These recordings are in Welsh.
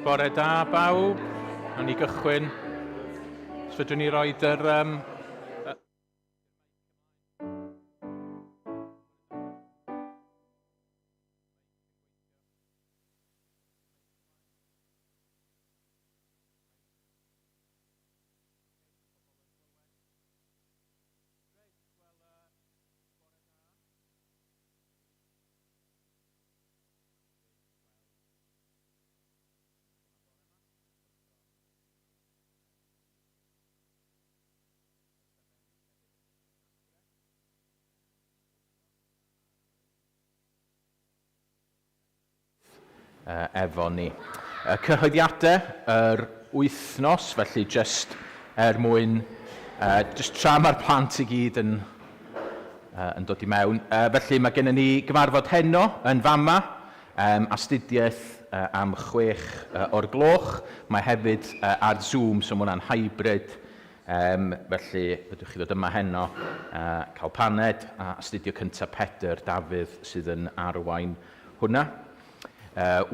Bore da bawb, nawn ni gychwyn. Os fedrwn ni roed yr... efo ni. Cyhoeddiadau yr wythnos, felly just mwyn, just tra mae'r plant i gyd yn dod i mewn. Felly mae gennym ni gyfarfod heno yn fama, astudiaeth am 6 o'r gloch. Mae hefyd ar Zoom, so mae hwnna'n hybrid. Felly, byddwch chi ddod yma heno, cael paned, a astudio cyntaf Pedr, Dafydd, sydd yn arwain hwnna.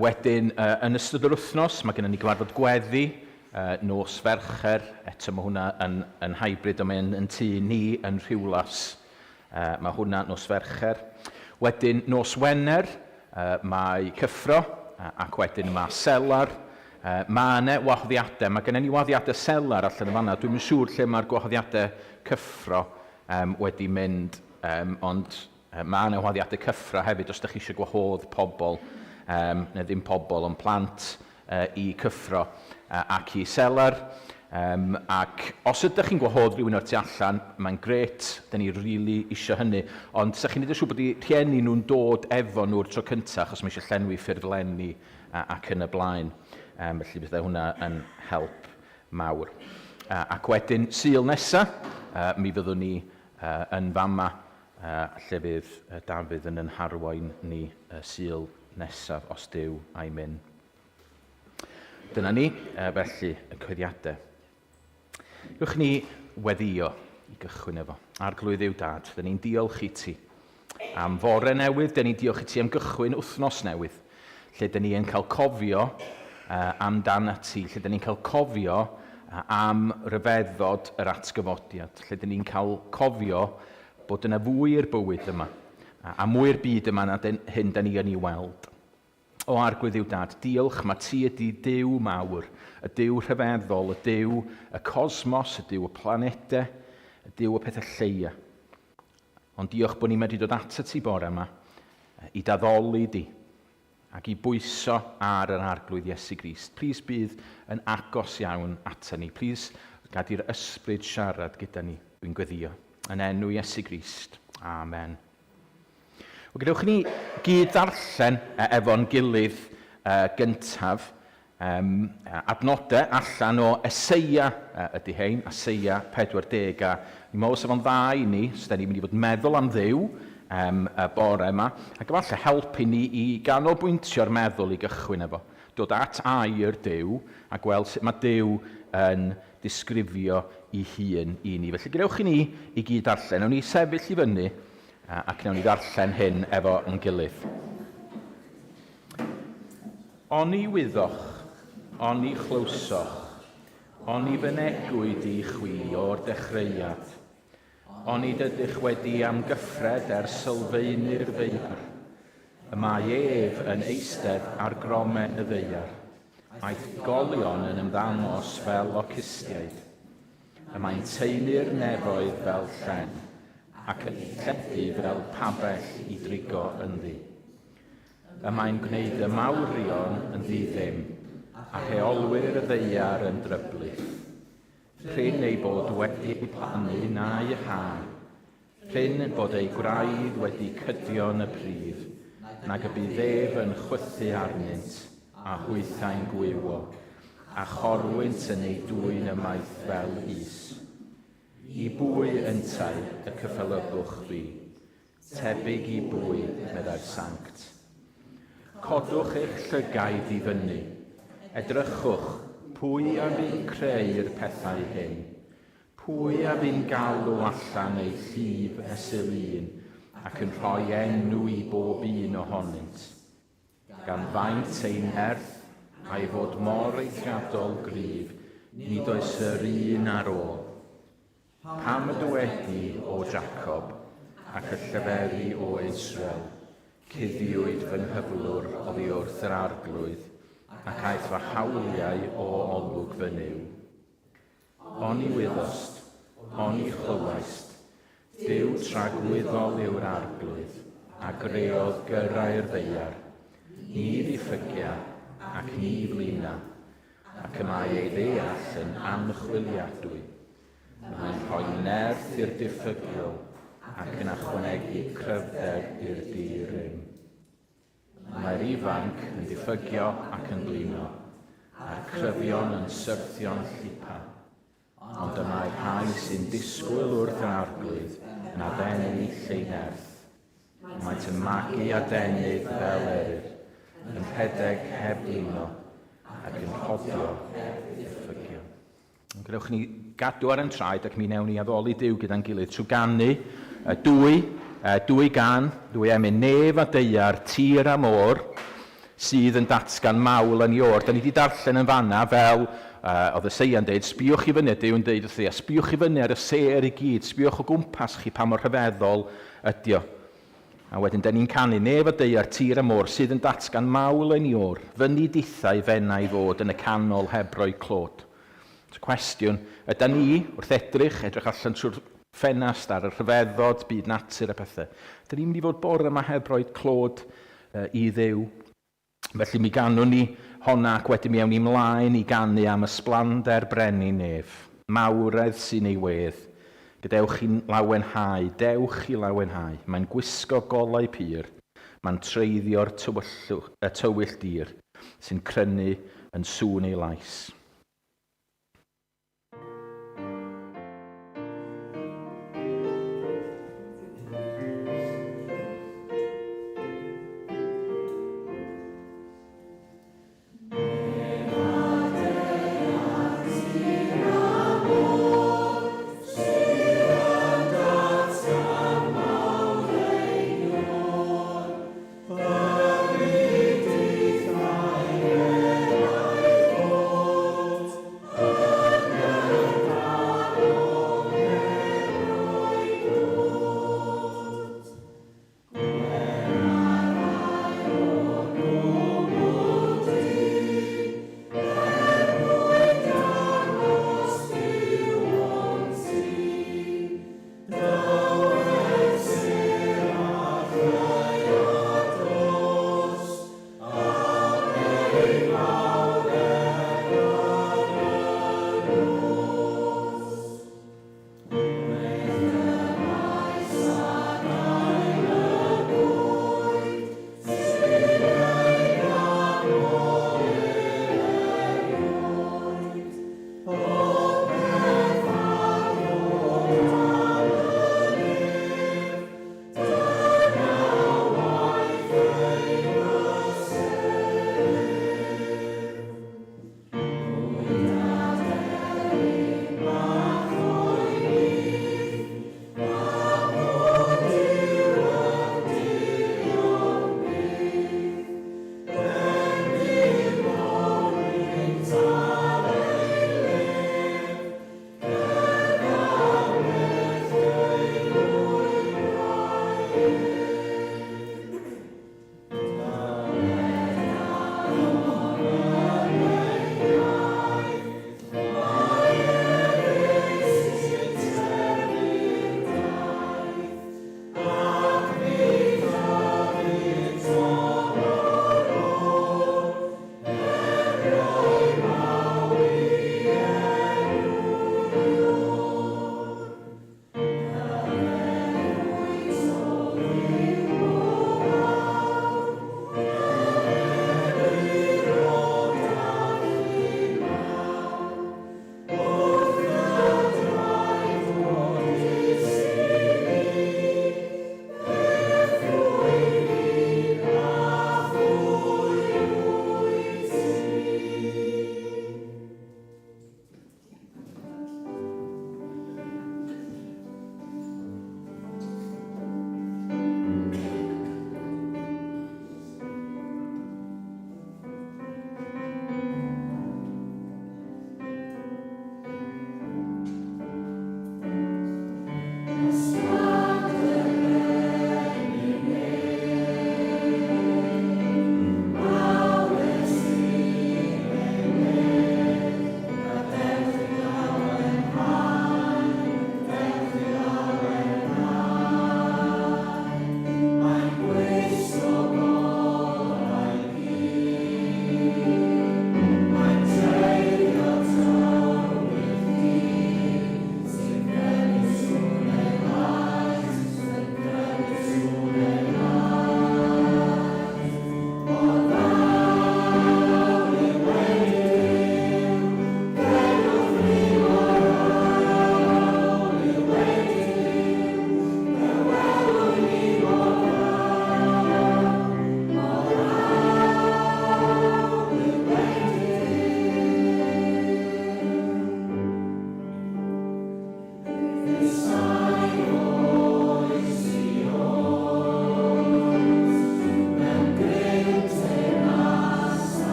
Wedyn, yn ystod yr wythnos, mae gennym ni gyfarfod gweddi, nos Fercher, eto mae hwnna yn hybrid, ond mae'n tŷ ni yn Rhiwlas. Mae hwnna nos Fercher. Wedyn, nos Wener, mae cyffro, ac wedyn mae selar. Mae yna wahoddiadau, mae gennym ni wahoddiadau selar allan y fanna. Dwi'n yn siŵr lle mae'r gwahoddiadau cyffro wedi mynd, ond mae yna wahoddiadau cyffro hefyd, os ydych chi eisiau gwahodd pobl, neu ddim pobl, ond plant i cyffro ac i selar. Ac os ydych chi'n gwahodd rhywun o'r tu allan, mae'n gret, da ni rili eisiau hynny, ond sa'ch chi'n edrych siŵr bod i rhieni nhw'n dod efo nhw'r tro cyntaf, achos mae eisiau llenwi ffurflenni ac yn y blaen. Felly byddai hwnna yn help mawr. Ac wedyn, Sul nesaf, mi fyddwn ni yn fama, lle fydd Dafydd yn harwain ni Sul nesaf os Duw a'i mynd. Dyna ni, felly, y cyhoeddiadau. Ywch ni weddio i gychwyn efo. Arglwydd Duw Dad, da ni'n diolch i ti am fore newydd, da ni'n diolch i ti am gychwyn wythnos newydd, lle da ni'n cael cofio amdan ti, lle da ni'n cael cofio am ryfeddod yr atgyfodiad, lle da ni'n cael cofio bod yna fwy i'r bywyd yma, a mwy'r byd yma na hyn da ni yn ei weld. O arglwydd Duw Dad, diolch, mae ti ydi Duw mawr, y Duw rhyfeddol, y Duw y cosmos, y Duw y planedau, y Duw y pethau lleia. Ond diolch bod ni'n medru dod ato ti bore yma i daddoli di ac i bwyso ar yr arglwydd Iesu Grist. Plis bydd yn agos iawn ato ni. Plis gad i'r ysbryd siarad gyda ni, dwi'n gweddio. Yn enw Iesu Grist. Amen. Gadewch ni gyd ddarllen efo'n gilydd gyntaf adnodau allan o Eseia ydy hein, Eseia 40. Ni'n meddwl sef o'n dda i ni, os da ni'n mynd i fod meddwl am Dduw y bore yma, ac efallai helpu ni i ganolbwyntio'r meddwl i gychwyn efo. Dod at air Duw a gweld sut mae Duw yn disgrifio ei hun i ni. Felly gadewch i ni i gyd darllen. Nawn ni sefyll i fyny ac nawn ni ddarllen hyn efo yn gilydd. Oni wyddoch, oni chlywsoch, oni fynegwyd i chwi o'r dechreuad. Oni dydych wedi am gyffred sylfaenu'r ddeiar. Y mae ef yn eistedd ar gromen y ddeiar. Aeth golion yn ymddangos fel locustiaid. Y mae'n teulu'r nefoedd fel llen, ac yn lledu fel pabell i drigo ynddi. Y mae'n gwneud y mawrion yn ddiddym, a rheolwyr y ddeiar yn dryblyth. Pryn ei bod wedi plannu na'u hân, pryn bod ei gwraidd wedi cydio'n y prif, nag y bydd ef yn chwythu arnynt, a hwythau'n gwywo, a chorwynt yn ei dwy'n ymaith fel is. I bwy yntau y cyffalygwch fi, tebyg i bwy meddai'r sanct. Codwch eich llygaid i fyny, edrychwch pwy a fi'n creu'r pethau hyn, pwy a fi'n galw allan ei llif esil un, ac yn rhoi enw i bob un ohonynt. Gan faint ei nerth a'i fod mor eithriadol gryf, nid oes yr un ar ôl. Pam y dywedi o Jacob, ac y lleferu o Israel, cuddiwyd fy nghyflwr oddi wrth yr arglwydd, ac aeth fy hawliau o olwg fy niw. On i wyddost, on i chlywest, Dyw tragwyddol yw'r arglwydd, a greodd gyrrau'r ddeiar, ni ddiffygia ac ni blina, ac y mae ei ddeall yn anchwiliadwy. Mae'n rhoi nerth i'r diffygiol ac yn ychwanegu cryfder i'r dirym. Mae'r ifanc yn diffygio ac yn blino, a'r cryfion yn syrthio'n llipa. Ond y mae rhai sy'n disgwyl wrth yr arglwydd yn adenu lleu nerth. Maent yn magu adenydd fel eryr, yn rhedeg heb blino ac yn rhodio diffygio. Gwnewch ni gadw ar yn traed ac mi newn ni addoli Duw gyda'n gilydd trwy ganu dwy emyn nef a deiar, tir a môr, sydd yn datgan mawl yn ei or. Da ni wedi darllen yn fanna fel oedd y seia'n dweud, sbiwch i fyny, Duw'n dweud wrthi, sbiwch i fyny ar y ser i gyd, sbiwch o gwmpas chi pa mor rhyfeddol ydi o. A wedyn, da ni'n canu nef a deiar, tir a môr, sydd yn datgan mawl yn ei or, fyny dithau fenna i fod yn y canol heb roi clod. Cwestiwn, yda ni, wrth edrych allan trwy'r ffenast ar y rhyfeddod, byd natur a pethau. Da ni'n mynd i fod bore yma heb roi clod i Dduw. Felly mi ganwn ni honna ac wedyn mi awn ni mlaen i ganu am ysblander brenin nef, mawredd sy'n ei wedd. Gadewch i lawenhau, dewch i lawenhau. Mae'n gwisgo golau pur, mae'n treiddio'r tywyll dir, sy'n crynu yn sŵn ei lais.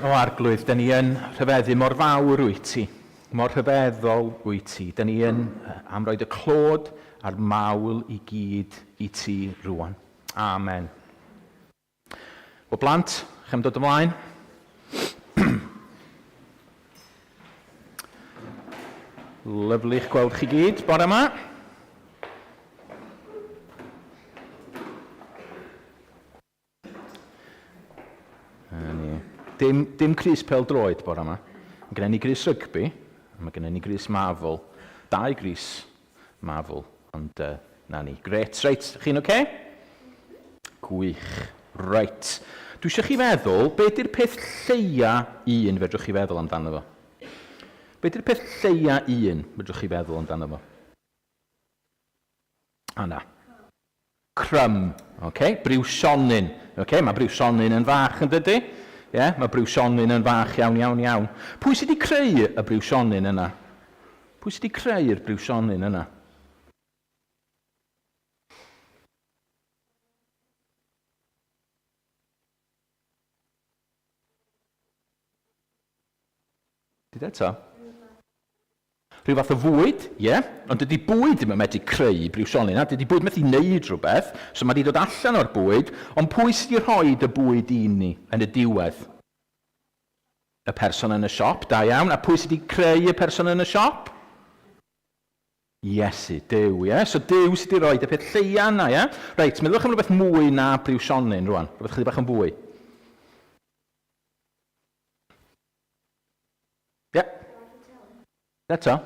O arglwydd, da ni yn rhyfeddu mor fawr wyt ti, mor rhyfeddol wyt ti. Da ni yn am roed y clod a'r mawl i gyd i ti rwan. Amen. O blant, chym dod ymlaen. Lyflu eich gweld chi gyd bore yma. Dim Cris Pêl-droed bore yma. Mae gennym ni Gris rygbi, a mae gennym ni Gris Mafl. 2 Gris Mafl, ond na ni. Gret, reit, chi'n oce? Gwych, reit. Dwi eisiau chi feddwl, beth yw'r peth lleia un fedrwch chi feddwl amdano fo? Beth yw'r peth lleia un fedrwch chi feddwl amdano fo? Anna. Crym, okay? Briw sionyn. Okay? Mae briw sionyn yn fach yn dydy? Yeah? Mae briw sionyn yn fach iawn, iawn, iawn. Pwy sydd wedi creu y briw sionyn yna? Pwy sydd wedi creu'r briw sionyn yna? Dyd eto? Rhyw fath o fwyd, ie. Ond dydy bwyd ddim yn medru creu briw sionyn. Dydy bwyd methu wneud rhywbeth, so mae wedi dod allan o'r bwyd, ond pwy sydd wedi rhoi y bwyd i ni yn y diwedd? Y person yn y siop, da iawn. A pwy sydd wedi creu y person yn y siop? Iesu, Duw, ie. So Duw sydd wedi rhoi y peth lleia yna, ie. Reit, meddwch am rhywbeth mwy na briw sionyn rwan. Rhywbeth chydig bach yn fwy. Ie. Eto?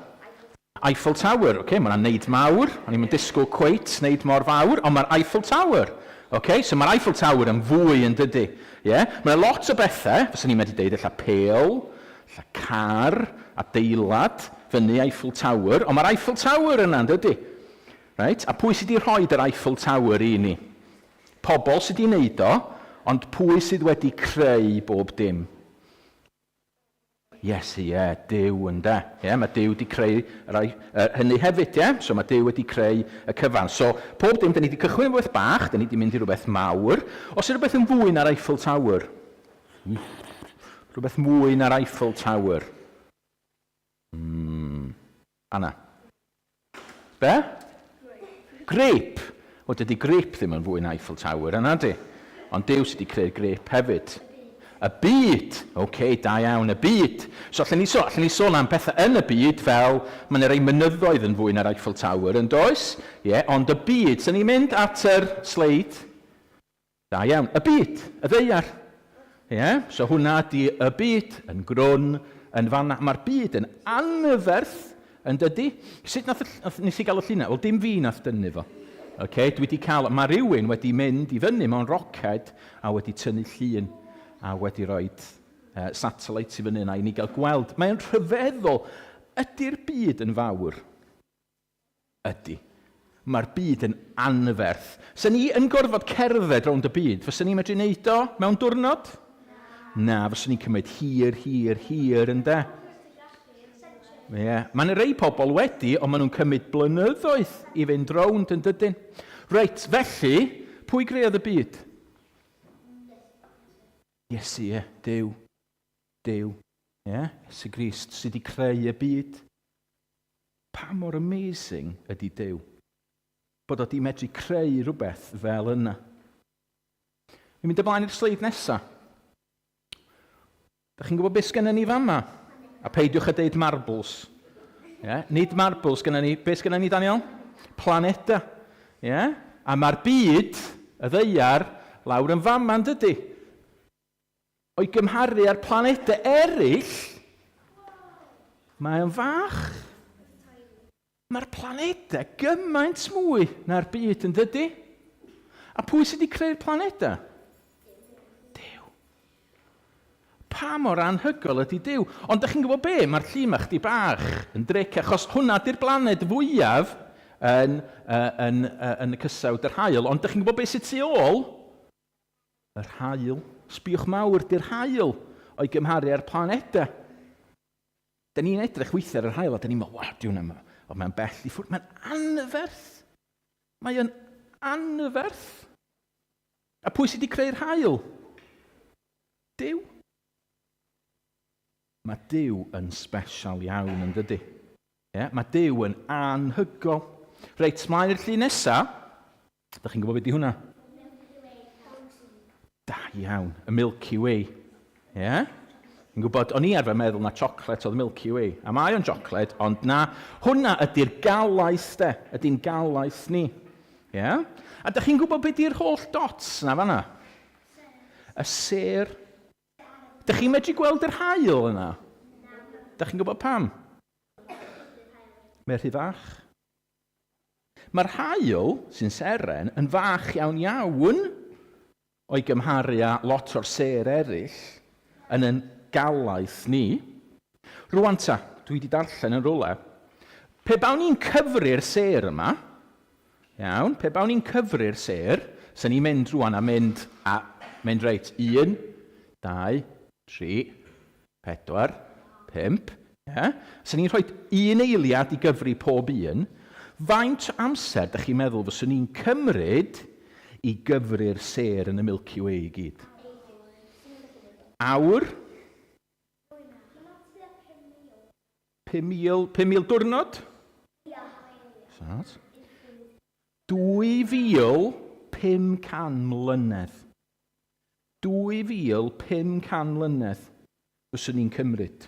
Eiffel Tower, okay, mae'n neud mawr, o'n i'n disgwyl cweit neud mor fawr, ond mae'r Eiffel Tower. Okay, so mae'r Eiffel Tower yn fwy yn dydy. Yeah? Mae'n lot o bethau, fyswn ni'n medru deud, illa pêl, illa car, adeilad, fyny Eiffel Tower, ond mae'r Eiffel Tower yna yn dydy. Right? A pwy sydd wedi rhoi yr Eiffel Tower i ni? Pobl sydd wedi wneud o, ond pwy sydd wedi creu bob dim? Iesu, ie, Duw ynde. Mae Duw wedi creu hynny hefyd, ie? So mae Duw wedi creu y cyfan. So, pob dim, da ni wedi cychwyn rhywbeth bach, da ni wedi mynd i rhywbeth mawr. Os yw rhywbeth yn fwy na'r Eiffel Tower? Rhywbeth mwy na'r Eiffel Tower? Anna? Be? Grape. O, dydy grape ddim yn fwy na Eiffel Tower, yna di. Ond Duw sydd wedi creu'r grape hefyd. Y byd, da iawn, y byd. So allan ni sôn am pethau yn y byd fel mae yna rei mynyddoedd yn fwy na'r Eiffel Tower yn does? Ond y byd, sy'n ni'n mynd at yr sleid? Da iawn, y byd, y ddeiar. So hwnna di y byd yn grwn, yn fanna. Mae'r byd yn anferth yn dydy. Sut nes i gael y llunau? Wel, dim fi nath dynnu fo. Dwi wedi cael, mae rhywun wedi mynd i fyny mewn roced a wedi tynnu llun. A wedi rhoi satellites i fyny yna i ni gael gweld. Mae'n rhyfeddol. Ydy'r byd yn fawr? Ydy. Mae'r byd yn anferth. Sa'n ni yn gorfod cerdded rownd y byd? Fysa'n ni'n medru wneud o mewn diwrnod? Na, fysa'n ni'n cymryd hir ynde? Mae'n rhai pobl wedi, ond maen nhw'n cymryd blynyddoedd i fynd rownd yn dydyn. Reit, felly, pwy greodd y byd? Iesu, Duw. Iesu Grist sydd wedi creu y byd. Pa mor amazing ydy Duw? Bod o wedi medru creu rhywbeth fel yna. Mi'n mynd ymlaen i'r sleid nesaf. Da chi'n gwybod beth sgynna ni fama? A peidiwch a deud marbles. Nid marbles sgynna ni. Beth sgynna ni, Daniel? Planeta. A mae'r byd, y ddeiar, lawr yn fama yn dydy. O'i gymharu â'r planedau eraill, mae'n fach. Mae'r planedau gymaint mwy na'r byd yn dydy. A pwy sydd wedi creu'r planedau? Duw. Pa mor anhygoel ydy Duw. Ond ydych chi'n gwybod be? Mae'r llun yma chdi bach yn dric, achos hwnna di'r blaned fwyaf yn y cysawd yr haul. Ond ydych chi'n gwybod beth sydd tu ôl? Yr haul. Sbiwch mawr di'r haul o'i gymharu â'r planedau. Da ni'n edrych weithiau ar yr haul a da ni'n meddwl, waw, diw'n yma. Ond mae'n bell i ffwrdd. Mae'n anferth. Mae'n anferth. A pwy sydd wedi creu'r haul? Duw. Mae Duw yn special iawn yn dydy. Mae Duw yn anhygol. Reit, mlaen i'r llun nesaf. Da chi'n gwybod beth ydy hwnna? Da iawn, y Milky Way. Yn gwybod, o'n i arfer meddwl na chocolate oedd Milky Way. A mae o'n chocolate, ond na, hwnna ydy'r galaeth de. Ydy'n galaeth ni. A da chi'n gwybod beth ydy'r holl dots na fanna? Y ser. Da chi'n medru gweld yr haul yna? Da chi'n gwybod pam? Mae'n rhy fach. Mae'r haul sy'n seren yn fach iawn iawn o'i gymharu â lot o'r ser eraill yn galaeth ni. Rwan ta, dwi wedi darllen yn rwle. Pe bawn ni'n cyfri'r ser yma, pe bawn ni'n cyfri'r ser, sy'n ni'n mynd rwan a mynd reit, 1, 2, 3, 4, 5, sy'n ni'n rhoi un eiliad i gyfri pob un, faint amser ydych chi'n meddwl fyswn ni'n cymryd i gyfri'r ser yn y Milky Way i gyd? Awr? 5,000 diwrnod? 2,500 mlynedd. 2,500 mlynedd fyswn ni'n cymryd.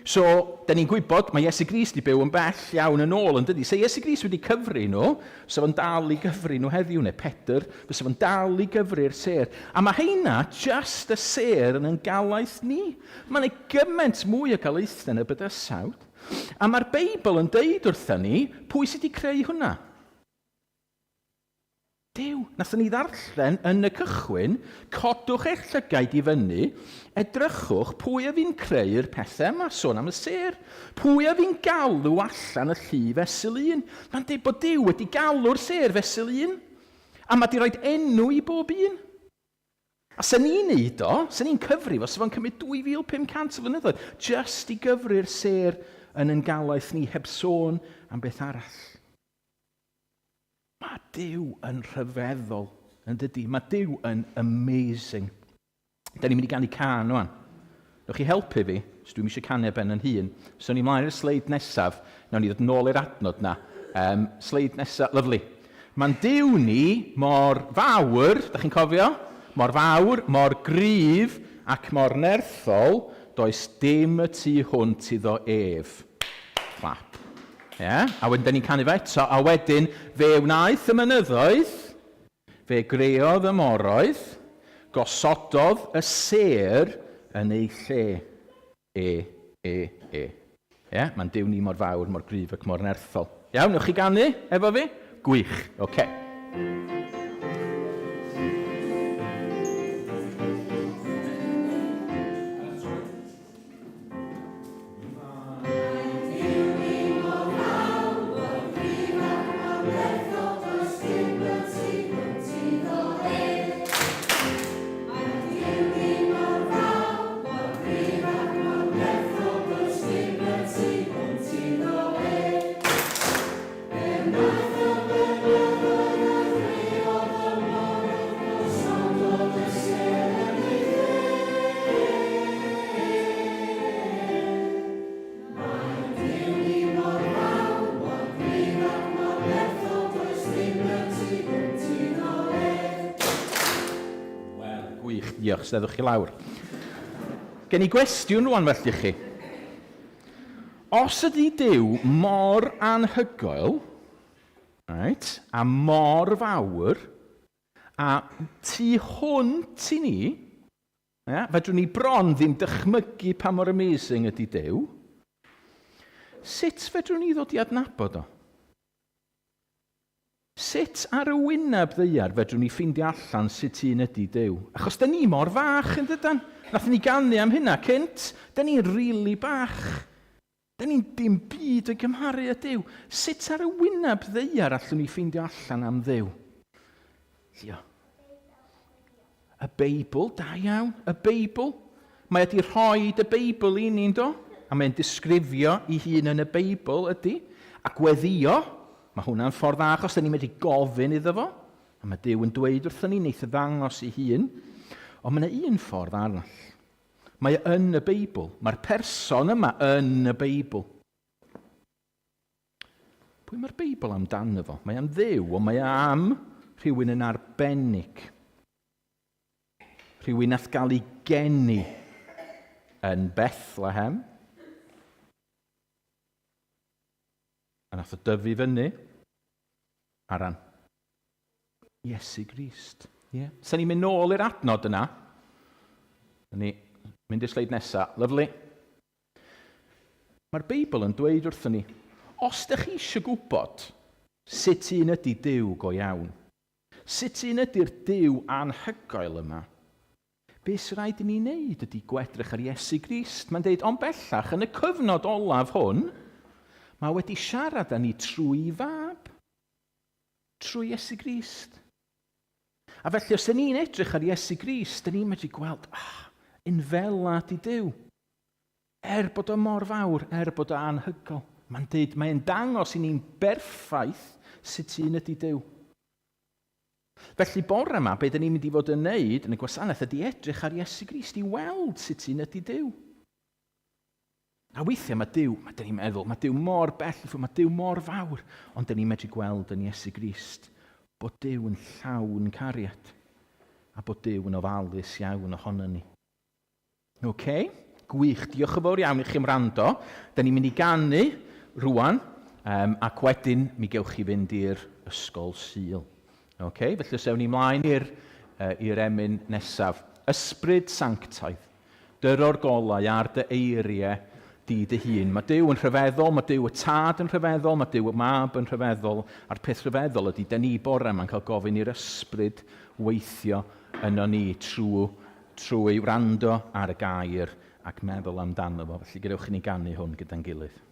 So, da ni'n gwybod, mae Iesu Grist wedi byw yn bell iawn yn ôl, yn dydi? So, Iesu Grist wedi cyfri nhw, so fo'n dal i gyfri nhw heddiw, neu Pedr, so fo'n dal i gyfri'r ser. A mae heina just y ser yn galaeth ni. Mae'n ei gymaint mwy o galaethau yn y bydysawd. A mae'r Beibl yn deud wrthyn ni, pwy sydd wedi creu hwnna? Duw, nathon ni ddarllen yn y cychwyn, codwch eich llygaid i fyny, edrychwch pwy a fi'n creu'r pethau yma, sôn am y ser. Pwy a fi'n galw allan y llu fesul un. Mae'n dweud bod Duw wedi galw'r ser fesul un. A mae wedi rhoi enw i bob un. A sy'n ni'n neud o, sy'n ni'n cyfri fo, sy'n fo'n cymryd 2,500 o flynyddoedd, just i gyfri'r ser yn galaeth ni heb sôn am beth arall. Mae Duw yn rhyfeddol, yn dydy. Mae Duw yn amazing. Da ni'n mynd i ganu can o'n. Newch chi helpu fi, os dwi'n eisiau canu ben yn hun. So ni mlaen i'r sleid nesaf, nawn ni ddod nôl i'r adnod na. Sleid nesaf, lyflu. Mae'n Duw ni mor fawr, da chi'n cofio? Mor fawr, mor gryf ac mor nerthol, does dim y tu hwnt iddo ef. Clap. A wedyn, da ni'n canu fe eto, a wedyn, fe wnaeth y mynyddoedd, fe greodd y moroedd, gosododd y ser yn ei lle. Mae'n Duw ni mor fawr, mor gryf ac mor nerthol. Iawn, newch chi ganu efo fi? Gwych, oce. Diolch, steddwch chi lawr. Gen i gwestiwn rwan felly chi. Os ydy Duw mor anhygoel, a mor fawr, a tu hwnt i ni, fedrwn ni bron ddim dychmygu pa mor amazing ydy Duw, sut fedrwn ni ddod i adnabod o? Sut ar y wyneb ddeiar fedrwn ni ffeindio allan sut un ydy Duw? Achos da ni mor fach yn dydan. Nath ni ganu am hynna cynt. Da ni'n rili bach. Da ni'n dim byd o'i gymharu â Duw. Sut ar y wyneb ddeiar allwn ni ffeindio allan am Dduw? Y Beibl, da iawn. Y Beibl. Mae wedi rhoi y Beibl i ni'n do. A mae'n disgrifio i hun yn y Beibl ydy. A gweddio. Mae hwnna'n ffordd dda, achos da ni'n medru gofyn iddo fo. A mae Duw yn dweud wrthyn ni, wneith y ddangos i hun. Ond mae yna un ffordd arall. Mae e yn y Beibl. Mae'r person yma yn y Beibl. Pwy mae'r Beibl amdano fo? Mae am Dduw, ond mae am rhywun yn arbennig. Rhywun nath gael ei geni yn Bethlehem. A nath o dyfu fyny ar ran Iesu Grist. Yeah. Sa'n ni'n mynd nôl i'r adnod yna. Ni mynd i'r sleid nesaf. Lyflu. Mae'r Beibl yn dweud wrthyn ni, os ydych chi eisiau gwybod sut un ydy Duw go iawn, sut un ydy'r Duw anhygoel yma, be sy'n rhaid i ni wneud ydy gwedrych ar Iesu Grist. Mae'n deud, ond bellach, yn y cyfnod olaf hwn, mae wedi siarad â ni trwy fab, trwy Iesu Grist. A felly, os ni'n edrych ar Iesu Grist, ni'n medru gweld, unfela di Duw. Bod o mor fawr, bod o anhygoel. Mae'n deud, mae'n dangos i ni'n berffaith sut un ydy Duw. Felly bore yma, be da ni'n mynd i fod yn wneud yn y gwasanaeth ydy edrych ar Iesu Grist i weld sut un ydy Duw. A weithiau mae Duw, da ni'n meddwl, mae Duw mor bell, mae Duw mor fawr, ond da ni'n medru gweld yn Iesu Grist bod Duw yn llawn cariad a bod Duw yn ofalus iawn ohono ni. Gwych, diolch yn fawr iawn i chi am wrando. Da ni'n mynd i ganu rwan, ac wedyn mi gewch chi fynd i'r ysgol Sul. Felly os ewn ni mlaen i'r emyn nesaf. Ysbryd sanctaidd, dyro'r golau ar dy eiriau di dy hun. Mae Duw yn rhyfeddol, mae Duw y tad yn rhyfeddol, mae Duw y mab yn rhyfeddol, a'r peth rhyfeddol ydy, da ni bore yma'n cael gofyn i'r ysbryd weithio yno ni trwy wrando ar y gair ac meddwl amdano fo. Felly gadewch i ni ganu hwn gyda'n gilydd.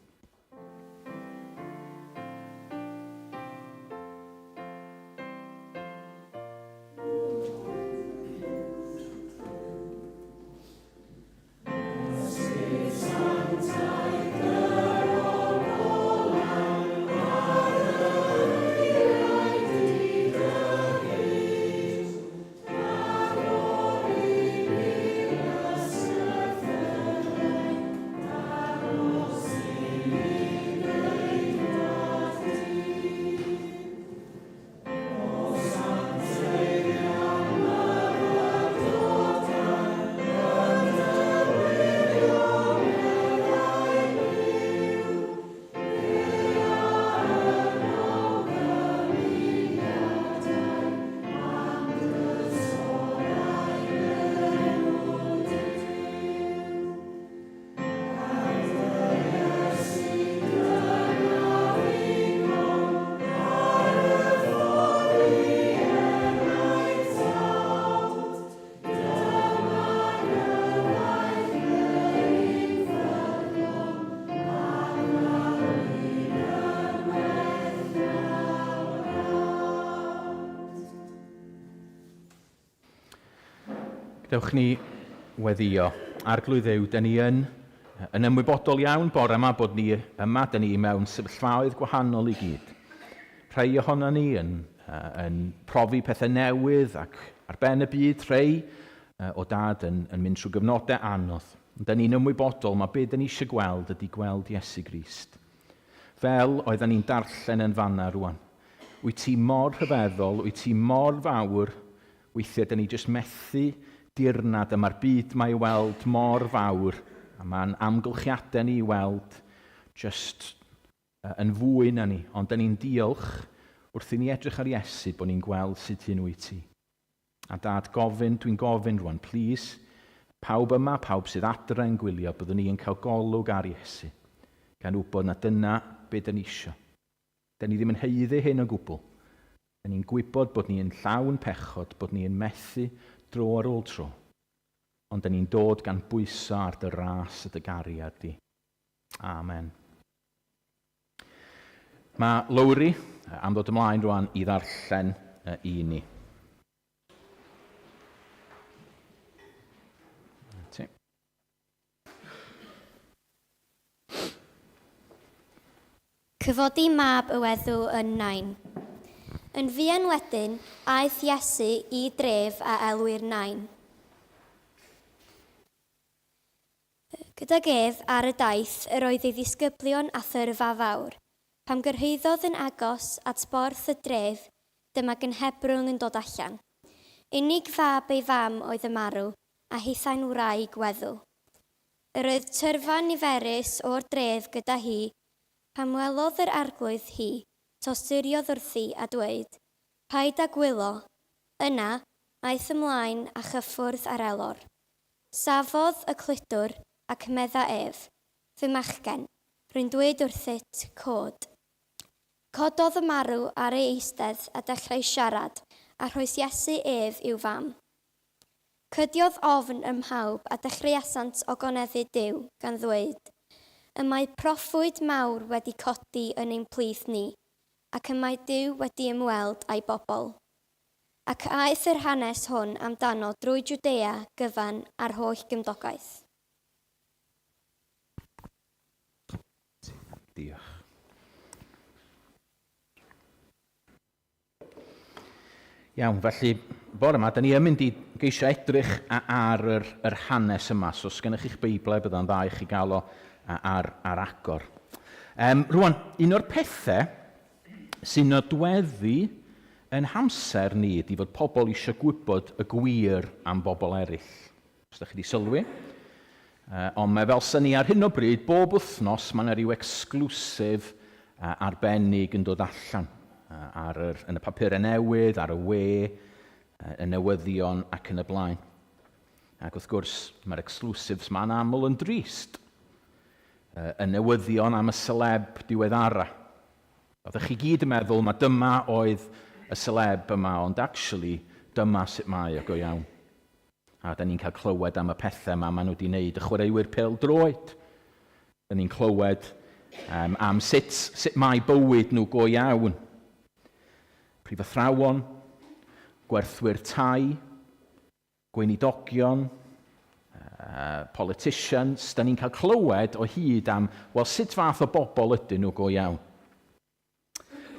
Dewch ni weddio. Arglwydd Dduw, da ni yn ymwybodol iawn bore yma bod ni yma, da ni mewn sefyllfaoedd gwahanol i gyd. Rhai ohono ni yn profi pethau newydd ac ar ben y byd, rhai o dad yn mynd trwy gyfnodau anodd. Da ni'n ymwybodol, mae beth da ni eisiau gweld ydy gweld Iesu Grist. Fel oedden ni'n darllen yn fanna rwan. Wyt ti mor rhyfeddol, wyt ti mor fawr, weithiau da ni jyst methu dirnad yma'r byd mae i weld mor fawr, a mae'n amgylchiadau ni i weld jyst yn fwy na ni, ond da ni'n diolch wrth i ni edrych ar Iesu bod ni'n gweld sut hyn wyt ti. A dad, dwi'n gofyn rwan, please, pawb yma, pawb sydd adre yn gwylio, byddwn ni yn cael golwg ar Iesu, gan wybod na dyna be da ni isio. Da ni ddim yn heiddi hyn o gwbl. Da ni'n gwybod bod ni'n llawn pechod, bod ni'n methu dro ar ôl tro. Ond da ni'n dod gan bwyso ar dy ras y dy gariad di. Amen. Mae Lowri am ddod ymlaen rwan i ddarllen i ni. Cyfodi mab y weddw yn Nain. Yn fuan wedyn, aeth Iesu i dref a elwir Nain. Gydag ef ar y daith yr oedd ei ddisgyblion a thyrfa fawr. Pam gyrhaeddodd yn agos at borth y dref, dyma gynhebrwng yn dod allan. Unig fab ei fam oedd y marw, a hithain wraig weddw. Yr oedd tyrfa niferus o'r dref gyda hi, pam welodd yr arglwydd hi, tosturiodd wrthi a dweud, paid â gwylo. Yna, aeth ymlaen a chyffwrdd ar elor. Safodd y cludwr ac medda ef, fy machgen, rwy'n dweud wrthyt cod. Cododd y marw ar ei eistedd a dechrau siarad, a rhoes Iesu ef i'w fam. Cydiodd ofn ym mhawb a dechreuasant ogoneddu Duw gan ddweud, y mae proffwyd mawr wedi codi yn ein plith ni, ac y mae Duw wedi ymweld â'i bobl. Ac aeth yr hanes hwn amdano drwy Jwdea, gyfan a'r holl gymdogaeth. Diolch. Iawn, felly, bore yma, da ni yn mynd i geisio edrych ar yr hanes yma, so os gennych chi'ch Beiblau, bydda'n dda i chi gael o ar agor. Rwan, un o'r pethau sy'n nodweddu yn hamser ni ydy fod pobl eisiau gwybod y gwir am bobl eraill. Os da chi wedi sylwi. Ond mae fel sy'n ni ar hyn o bryd, bob wythnos mae yna ryw exclusif arbennig yn dod allan. Yn y papurau newydd, ar y we, y newyddion ac yn y blaen. Ac wrth gwrs, mae'r exclusives ma'n aml yn drist. Y newyddion am y celeb diweddara. Oeddech chi gyd yn meddwl, mae dyma oedd y celeb yma, ond actually, dyma sut mae o go iawn. A da ni'n cael clywed am y pethau yma maen nhw wedi wneud y chwaraewyr pêl-droed. Da ni'n clywed am sut mae bywyd nhw go iawn. Prif athrawon, gwerthwyr tai, gweinidogion, politicians, da ni'n cael clywed o hyd am, wel, sut fath o bobl ydyn nhw go iawn.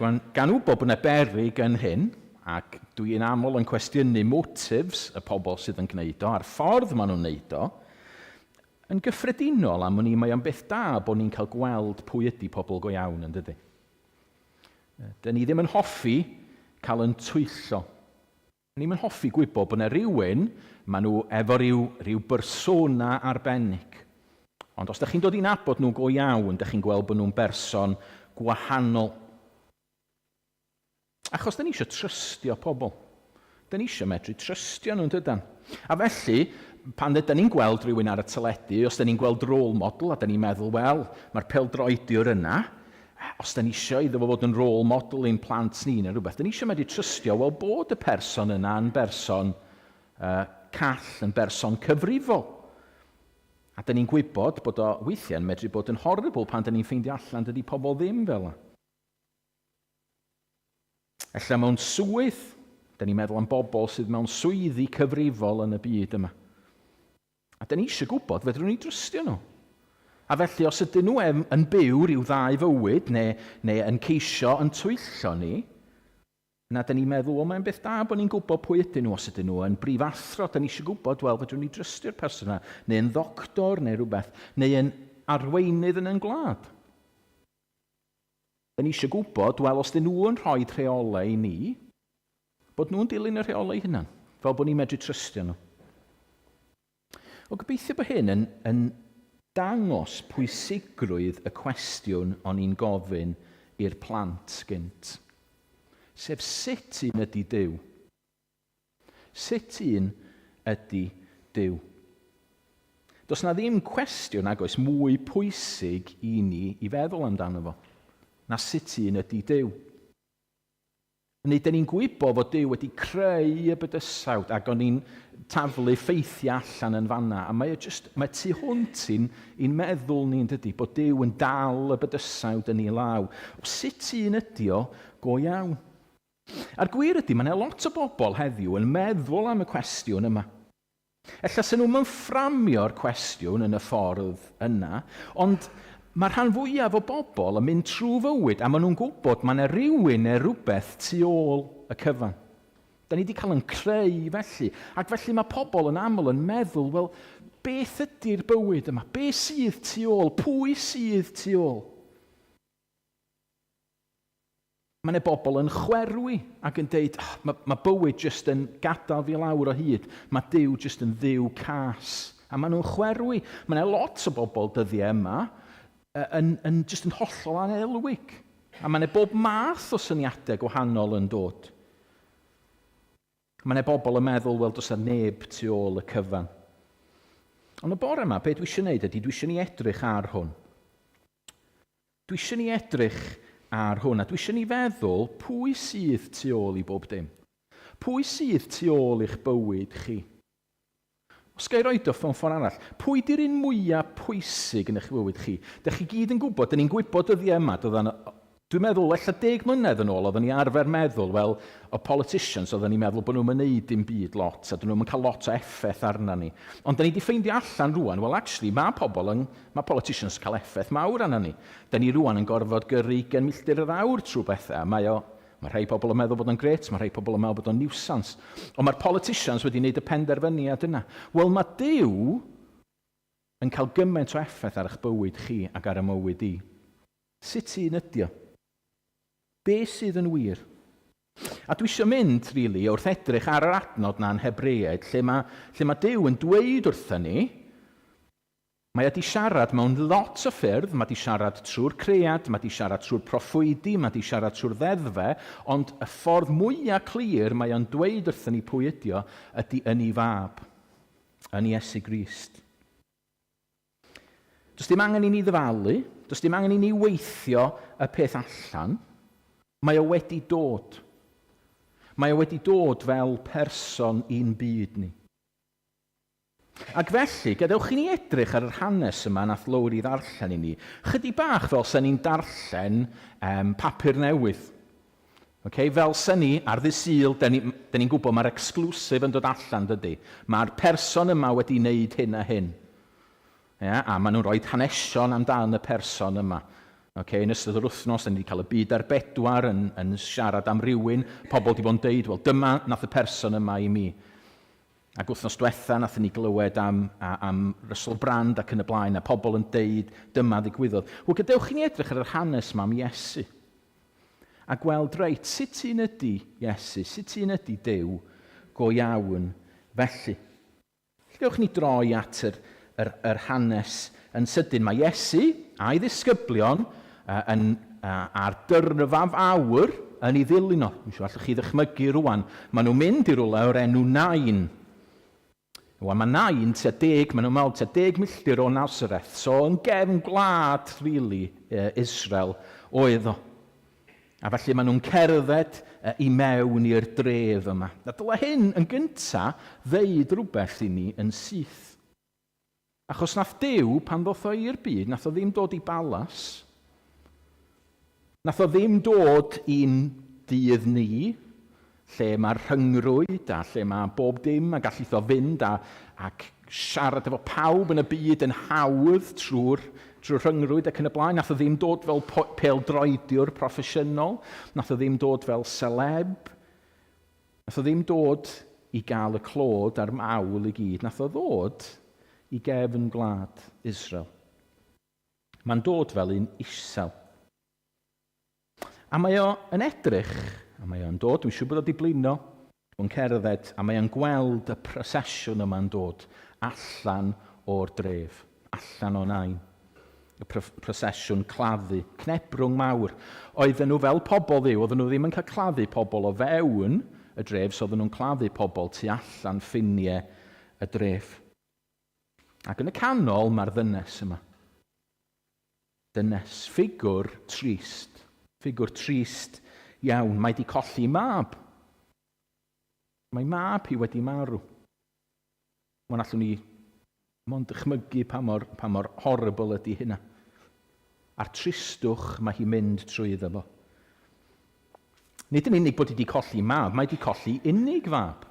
Gan wybod bod yna beryg yn hyn, ac dwi'n aml yn cwestiynu motives y pobl sydd yn gwneud o, a'r ffordd maen nhw'n gwneud o, yn gyffredinol am hynny mae o'n beth da bod ni'n cael gweld pwy ydy pobl go iawn yn dydy. Da ni ddim yn hoffi cael yn twyllo. Da ni'n hoffi gwybod bod yna rhywun, maen nhw efo ryw bersona arbennig. Ond os da chi'n dod i'n nabod nhw go iawn, da chi'n gweld bod nhw'n berson gwahanol. Achos da ni eisiau trystio pobl. Da ni eisiau medru trystio nhw'n dydan. A felly, pan da ni'n gweld rhywun ar y teledu, os da ni'n gweld role model, a da ni'n meddwl, wel, mae'r pêl-droediwr yna, os da ni eisiau iddo fod yn role model ein plant ni neu rhywbeth, da ni eisiau medru trystio, wel, bod y person yna yn berson call, yn berson cyfrifol. A da ni'n gwybod bod o weithiau'n medru bod yn horrible pan da ni'n ffeindio allan dydy pobl ddim fel yna. Ella mewn swydd, da ni'n meddwl am bobl sydd mewn swyddi cyfrifol yn y byd yma. A da ni eisiau gwybod fedrwn ni drystio nhw. A felly, os ydyn nhw yn byw rhyw ddau fywyd neu yn ceisio yn twyllo ni, na da ni'n meddwl, mae'n beth da bod ni'n gwybod pwy ydyn nhw. Os ydyn nhw yn brifathro, da ni eisiau gwybod, wel, fedrwn ni drystio'r person yna, neu yn ddoctor neu rhywbeth, neu yn arweinydd yn gwlad. Da ni eisiau gwybod, wel, os dyn nhw yn rhoi rheolau i ni, bod nhw'n dilyn y rheolau hynny, fel bod ni'n medru trystio nhw. O gobeithio bod hyn yn dangos pwysigrwydd y cwestiwn o'n i'n gofyn i'r plant gynt. Sef sut un ydy Duw? Sut un ydy Duw? Does na ddim cwestiwn nag oes mwy pwysig i ni i feddwl amdano fo, na sut un ydy Duw. Neu da ni'n gwybod fod Duw wedi creu y bydysawd ac o'n i'n taflu ffeithiau allan yn fanna, a mae tu hwnt i'n meddwl ni'n dydy, bod Duw yn dal y bydysawd yn ei law. O sut un ydy o go iawn? A'r gwir ydy, mae yna lot o bobl heddiw yn meddwl am y cwestiwn yma. Ella sy'n nhw'n fframio'r cwestiwn yn y ffordd yna, ond mae'r rhan fwyaf o bobl yn mynd trwy fywyd a maen nhw'n gwybod mae yna rhywun neu rhywbeth tu ôl y cyfan. Da ni wedi cael yn creu felly. Ac felly mae pobl yn aml yn meddwl, wel, beth ydy'r bywyd yma? Be sydd tu ôl? Pwy sydd tu ôl? Mae yna bobl yn chwerwi ac yn deud, mae bywyd jyst yn gadael fi lawr o hyd. Mae Duw jyst yn dduw cas. A maen nhw'n chwerwi. Mae yna lot o bobl dyddiau yma yn jyst yn hollol anelwig. A mae yna bob math o syniadau gwahanol yn dod. Mae yna bobl yn meddwl, wel, does yna neb tu ôl y cyfan. Ond y bore yma, be dwi eisiau gwneud ydy, dwi eisiau ni edrych ar hwn. Dwi eisiau ni edrych ar hwn, a dwi eisiau ni feddwl pwy sydd tu ôl i bob dim. Pwy sydd tu ôl i'ch bywyd chi? Os ga i roed o ffôn ffordd arall, pwy di'r un mwyaf pwysig yn eich bywyd chi? Dych chi gyd yn gwybod, dyn ni'n gwybod dyddiau yma, dwi'n meddwl, ella 10 mlynedd yn ôl, oedden ni arfer meddwl, wel, o politicians, oedden ni'n meddwl bod nhw'n mynd dim byd lot, a dyn nhw'n cael lot o effaith arna ni. Ond da ni wedi ffeindio allan rwan, wel, actually, mae politicians yn cael effaith mawr arna ni. Da ni rwan yn gorfod gyrru 20 milltir yr awr trwy bethau. Mae rhai pobl yn meddwl bod o'n gret, mae rhai pobl yn meddwl bod o'n niwsans. Ond mae'r politicians wedi gwneud y penderfyniad yna. Wel, mae Duw yn cael gymaint o effaith ar eich bywyd chi ac ar y mywyd i. Sut un ydi o? Be sydd yn wir? A dwi eisiau mynd, rili, wrth edrych ar yr adnod na'n Hebreaid, lle mae Duw yn dweud wrthyn ni, mae wedi siarad mewn lot o ffyrdd, mae wedi siarad trwy'r cread, mae wedi siarad trwy'r proffwydi, mae wedi siarad trwy'r ddeddfe, ond y ffordd mwyaf clir mae o'n dweud wrthyn ni pwy ydi o, ydy yn ei fab, yn Iesu Grist. Does dim angen i ni ddyfalu, does dim angen i ni weithio y peth allan, mae o wedi dod. Mae o wedi dod fel person i'n byd ni. Ac felly, gadewch i ni edrych ar yr hanes yma nath Lowri ddarllen i ni, chydig bach fel sy'n ni'n darllen papur newydd. Okay? Fel sy'n ni, ar ddydd Sul, da ni'n gwybod mae'r exclusif yn dod allan, dydy. Mae'r person yma wedi wneud hyn a hyn. A maen nhw'n rhoi hanesion amdan y person yma. Yn ystod yr wythnos, da ni wedi cael y byd ar bedwar yn siarad am rywun. Pobl wedi bod yn deud, wel, dyma nath y person yma i mi. Ac wythnos diwetha, nath ni glywed am Russell Brand ac yn y blaen, a pobl yn deud, dyma ddigwyddodd. Wel, gadewch i ni edrych ar yr hanes yma am Iesu. A gweld, reit, sut un ydy Iesu? Sut un ydy Duw go iawn felly? Gadewch ni droi at yr hanes yn sydyn. Mae Iesu a'i ddisgyblion ar dyrfaf awr yn ei ddilyn o. Dwi'n siŵr allwch chi ddychmygu rwan. Maen nhw'n mynd i rwle o'r enw Nain. Mae Nain tua 10, maen nhw'n meddwl tua 10 milltir o Nazareth. So yn gefn gwlad, really, Israel oedd o. A felly maen nhw'n cerdded i mewn i'r dref yma. A dyle hyn yn gyntaf ddeud rhywbeth i ni yn syth. Achos nath Duw, pan ddoth o i'r byd, nath o ddim dod i balas. Nath o ddim dod i'n dydd ni, lle mae'r rhyngrwyd a lle mae bob dim a gallith o fynd ac siarad efo pawb yn y byd yn hawdd trwy'r rhyngrwyd ac yn y blaen. Nath o ddim dod fel pêl-droediwr proffesiynol. Nath o ddim dod fel celeb. Nath o ddim dod i gael y clod a'r mawl i gyd. Nath o ddod i gefn gwlad Israel. Mae'n dod fel un isel. A mae o yn edrych, a mae o'n dod, dwi'n siŵr bod o wedi blino, o'n cerdded, a mae o'n gweld y prosesiwn yma'n dod allan o'r dref, allan o Nain. Y prosesiwn claddu, cnebrwng mawr. Oedden nhw fel pobl Dduw, oedden nhw ddim yn cael claddu pobl o fewn y dref, so oedden nhw'n claddu pobl tu allan ffiniau y dref. Ac yn y canol mae'r ddynes yma. Dynes, ffigwr trist iawn. Mae wedi colli mab. Mae mab hi wedi marw. Mae'n allwn ni mond dychmygu pa mor horrible ydy hynna. A'r tristwch mae hi'n mynd trwyddo fo. Nid yn unig bod hi wedi colli mab, mae wedi colli unig fab.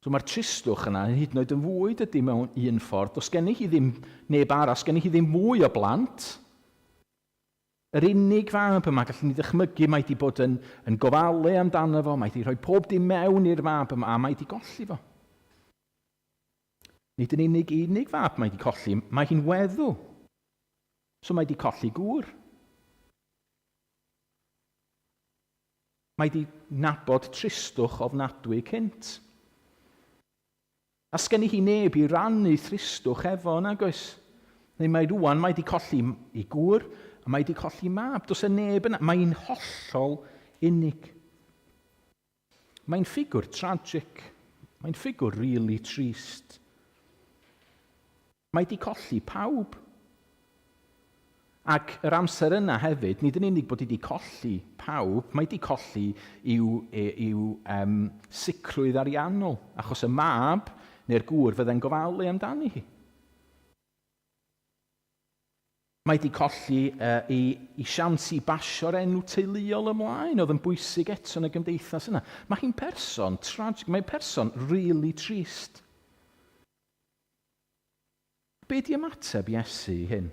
So mae'r tristwch yna yn hyd yn oed yn fwy dydy mewn un ffordd. Os gen i hi ddim neb arall, os gen i hi ddim mwy o blant, yr unig fab yma, gallwn ni ddychmygu, mae wedi bod yn gofalu amdano fo, mae wedi rhoi pob dim mewn i'r fab yma, a mae wedi golli fo. Nid yn unig fab mae wedi colli, mae hi'n weddw. So mae wedi colli gŵr. Mae wedi nabod tristwch ofnadwy cynt. A sgen hi neb i rannu thristwch efo nag oes. Neu rwan mae wedi colli ei gŵr a mae wedi colli mab. Does y neb yna. Mae'n hollol unig. Mae'n ffigwr tragic. Mae'n ffigwr really trist. Mae wedi colli pawb. Ac yr amser yna hefyd, nid yn unig bod wedi colli pawb, mae wedi colli i'w sicrwydd ariannol, achos y mab neu'r gŵr fydde'n gofalu amdani hi. Mae wedi colli ei siawns i basio'r enw teuluol ymlaen, oedd yn bwysig eto yn y gymdeithas yna. Mae hi'n person tragic, mae'n person really trist. Be di ymateb Iesu i hyn?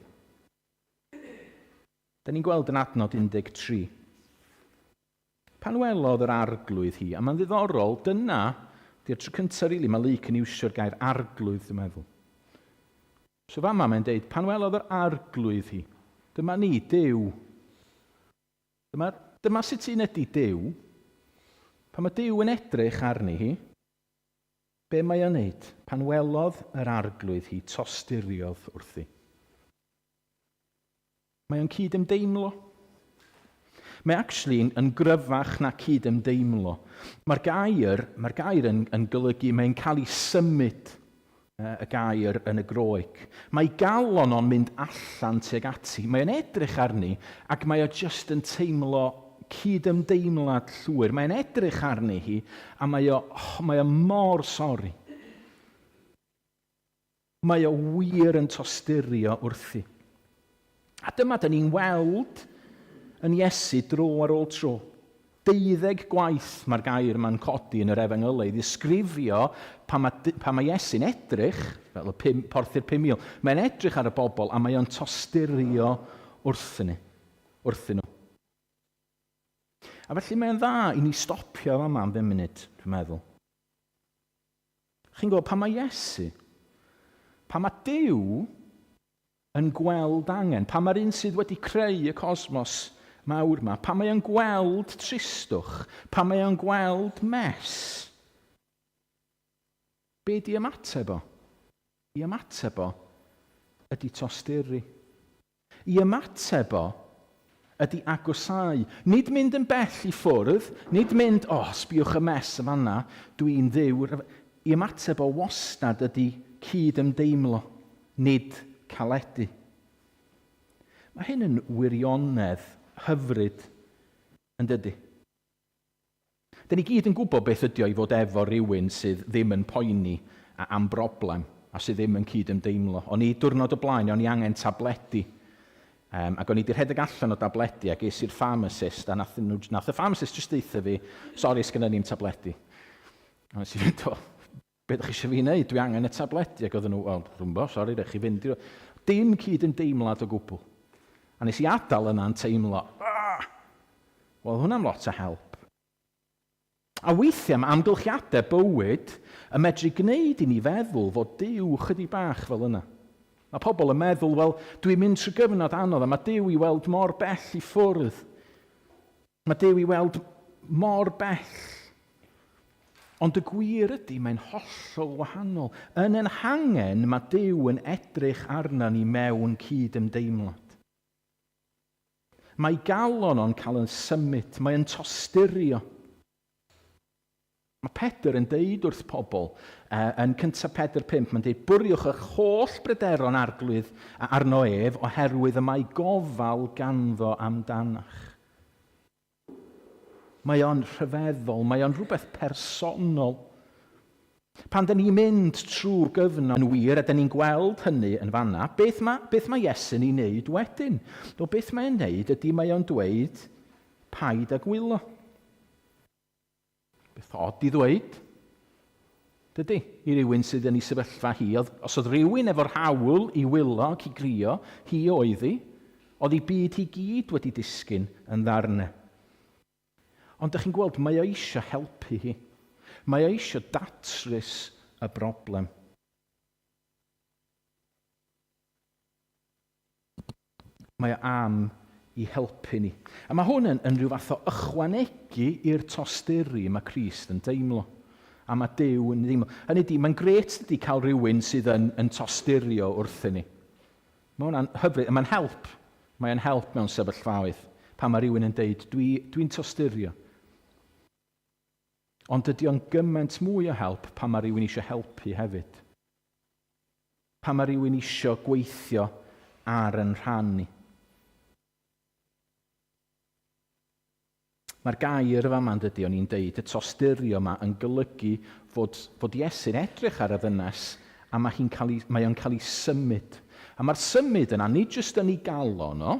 Da ni'n gweld yn adnod 13. Pan welodd yr arglwydd hi, a mae'n ddiddorol, dyna, di'r tro cyntaf rili, mae Luc yn iwsio'r gair arglwydd, dwi'n meddwl. So fama mae'n deud, pan welodd yr arglwydd hi, dyma ni, Duw. Dyma sut un ydi Duw. Pan mae Duw yn edrych arni hi, be mae o'n neud? Pan welodd yr arglwydd hi, tosturiodd wrthi. Mae o'n cydymdeimlo. Mae actually yn gryfach na cydymdeimlo. Mae'r gair yn golygu, mae'n cael ei symud y gair yn y Groeg. Mae galon o'n mynd allan tuag ati. Mae'n edrych arni ac mae o just yn teimlo cydymdeimlad llwyr. Mae'n edrych arni hi a mae o mor sori. Mae o wir yn tosturio wrthi. A dyma da ni'n weld yn Iesu dro ar ôl tro. 12 gwaith mae'r gair ma'n codi yn yr Efengylau i ddisgrifio pan mae Iesu'n edrych, fel y porthu'r 5,000, mae'n edrych ar y bobl a mae o'n tosturio wrthyn nhw. A felly mae'n dda i ni stopio yma am 5 munud, dwi'n meddwl. Chi'n gwybod, pan mae Iesu, pan mae Duw yn gweld angen, pan mae'r un sydd wedi creu y cosmos mawr yma, pan mae o'n gweld tristwch, pan mae o'n gweld mes, be di ymateb o? I ymateb o ydy tosturi. I ymateb o ydy agosau. Nid mynd yn bell i ffwrdd, nid mynd, sbiwch y mes y fanna, dwi'n Dduw. I ymateb o wastad ydy cydymdeimlo, nid caledu. Mae hyn yn wirionedd hyfryd yn dydy. Da ni gyd yn gwybod beth ydy o i fod efo rhywun sydd ddim yn poeni am broblem a sydd ddim yn cydymdeimlo. O'n i diwrnod o blaen, o'n i angen tabledi. Ac o'n i 'di rhedeg allan o dabledi a ges i'r pharmacist, a nath y pharmacist jyst deitha fi, sori, sgynna ni'm tabledi. A nes i fynd, be ydych chi eisiau fi wneud? Dwi angen y tabledi. Ac oedden nhw, rhywbo, sori, rhaid chi fynd. Dim cydymdeimlad o gwbl. A nes i adael yna'n teimlo, wel, hwnna'n lot o help. A weithiau mae amgylchiadau bywyd yn medru gwneud i ni feddwl fod Duw chydig bach fel yna. Mae pobl yn meddwl, wel, dwi'n mynd trwy gyfnod anodd, a mae Duw i weld mor bell i ffwrdd. Mae Duw i weld mor bell. Ond y gwir ydy, mae'n hollol wahanol. Yn ein hangen, mae Duw yn edrych arna ni mewn cydymdeimlad. Mae galon o'n cael yn symud, mae'n tosturio. Mae Pedr yn deud wrth pobl, yn cyntaf Pedr 5, mae'n deud, bwriwch eich holl bryderon arglwydd arno ef oherwydd y mae gofal ganddo amdanach. Mae o'n rhyfeddol, mae o'n rhywbeth personol. Pan da ni'n mynd trwy'r gyfnod yn wir, a da ni'n gweld hynny yn fanna, beth mae Iesu'n ei wneud wedyn? Beth mae'n wneud ydy mae o'n dweud, paid ag wylo. Beth od i ddweud? Dydy, i rywun sydd yn ei sefyllfa hi. Os oedd rywun efo'r hawl i wylo ac i grio, hi oedd hi, oedd ei byd hi gyd wedi disgyn yn ddarnau. Ond ydych chi'n gweld, mae o eisiau helpu hi. Mae o eisiau datrys y broblem. Mae o am i helpu ni. A mae hwn yn rhyw fath o ychwanegu i'r tosturi mae Crist yn deimlo. A mae Duw yn deimlo. Hynny ydi, mae'n gret ydi cael rhywun sydd yn tosturio wrthyn ni. Mae hwnna'n hyfryd, mae'n help. Mae'n help mewn sefyllfaoedd. Pan mae rhywun yn deud, dwi'n tosturio. Ond ydy o'n gymaint mwy o help pan mae rhywun eisiau helpu hefyd. Pan mae rhywun eisiau gweithio ar yn rhan ni. Mae'r gair yma'n dydy o'n i'n deud, y tosturio yma yn golygu fod Iesu'n edrych ar y ddynes a mae o'n cael ei symud. A mae'r symud yna, nid jyst yn ei galon no,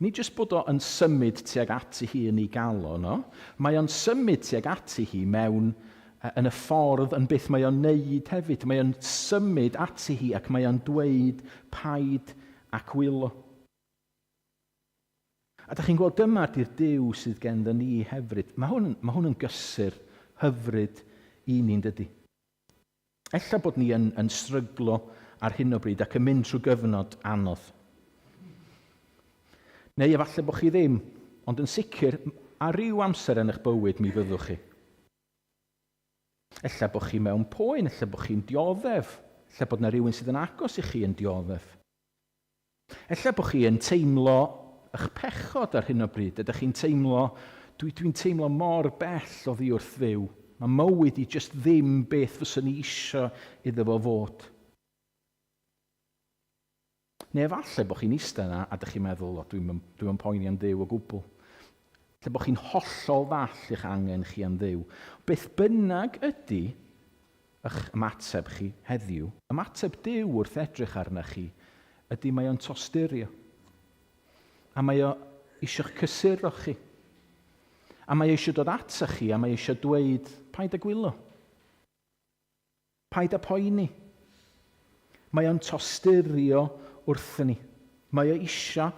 nid jyst bod o'n symud tuag ati hi yn ei galon no, mae o'n symud tuag ati hi mewn yn y ffordd yn beth mae o'n neud hefyd. Mae o'n symud ati hi ac mae o'n dweud paid ac wylo. A da chi'n gweld dyma di'r Duw sydd ganddo ni hefyd. Mae hwn yn gysur hyfryd i ni'n dydy. Ella bod ni yn stryglo ar hyn o bryd ac yn mynd trwy gyfnod anodd. Neu efallai bod chi ddim, ond yn sicr ar ryw amser yn eich bywyd mi fyddwch chi. Ella bod chi mewn poen, ella bod chi'n dioddef, ella bod yna rhywun sydd yn agos i chi yn dioddef. Ella bod chi yn teimlo eich pechod ar hyn o bryd, ydych chi'n teimlo, dwi'n teimlo mor bell o ddi wrth ddiw. Mae mywyd i jyst ddim beth fyswn ni isio iddo fo fod. Neu efallai bod chi'n eistedd yna a ydych chi'n meddwl, dwi'n poeni am Dduw o gwbl. Lle bod chi'n hollol ddall eich angen chi am Dduw. Beth bynnag ydy eich ymateb chi heddiw, ymateb Duw wrth edrych arna chi, ydy mae o'n tosturio. A mae o eisiau'ch cysuro chi. A mae eisiau dod ata chi, a mae eisiau dweud, paid â gwylo. Paid â poeni. Mae o'n tosturio wrthyn ni. Mae o eisiau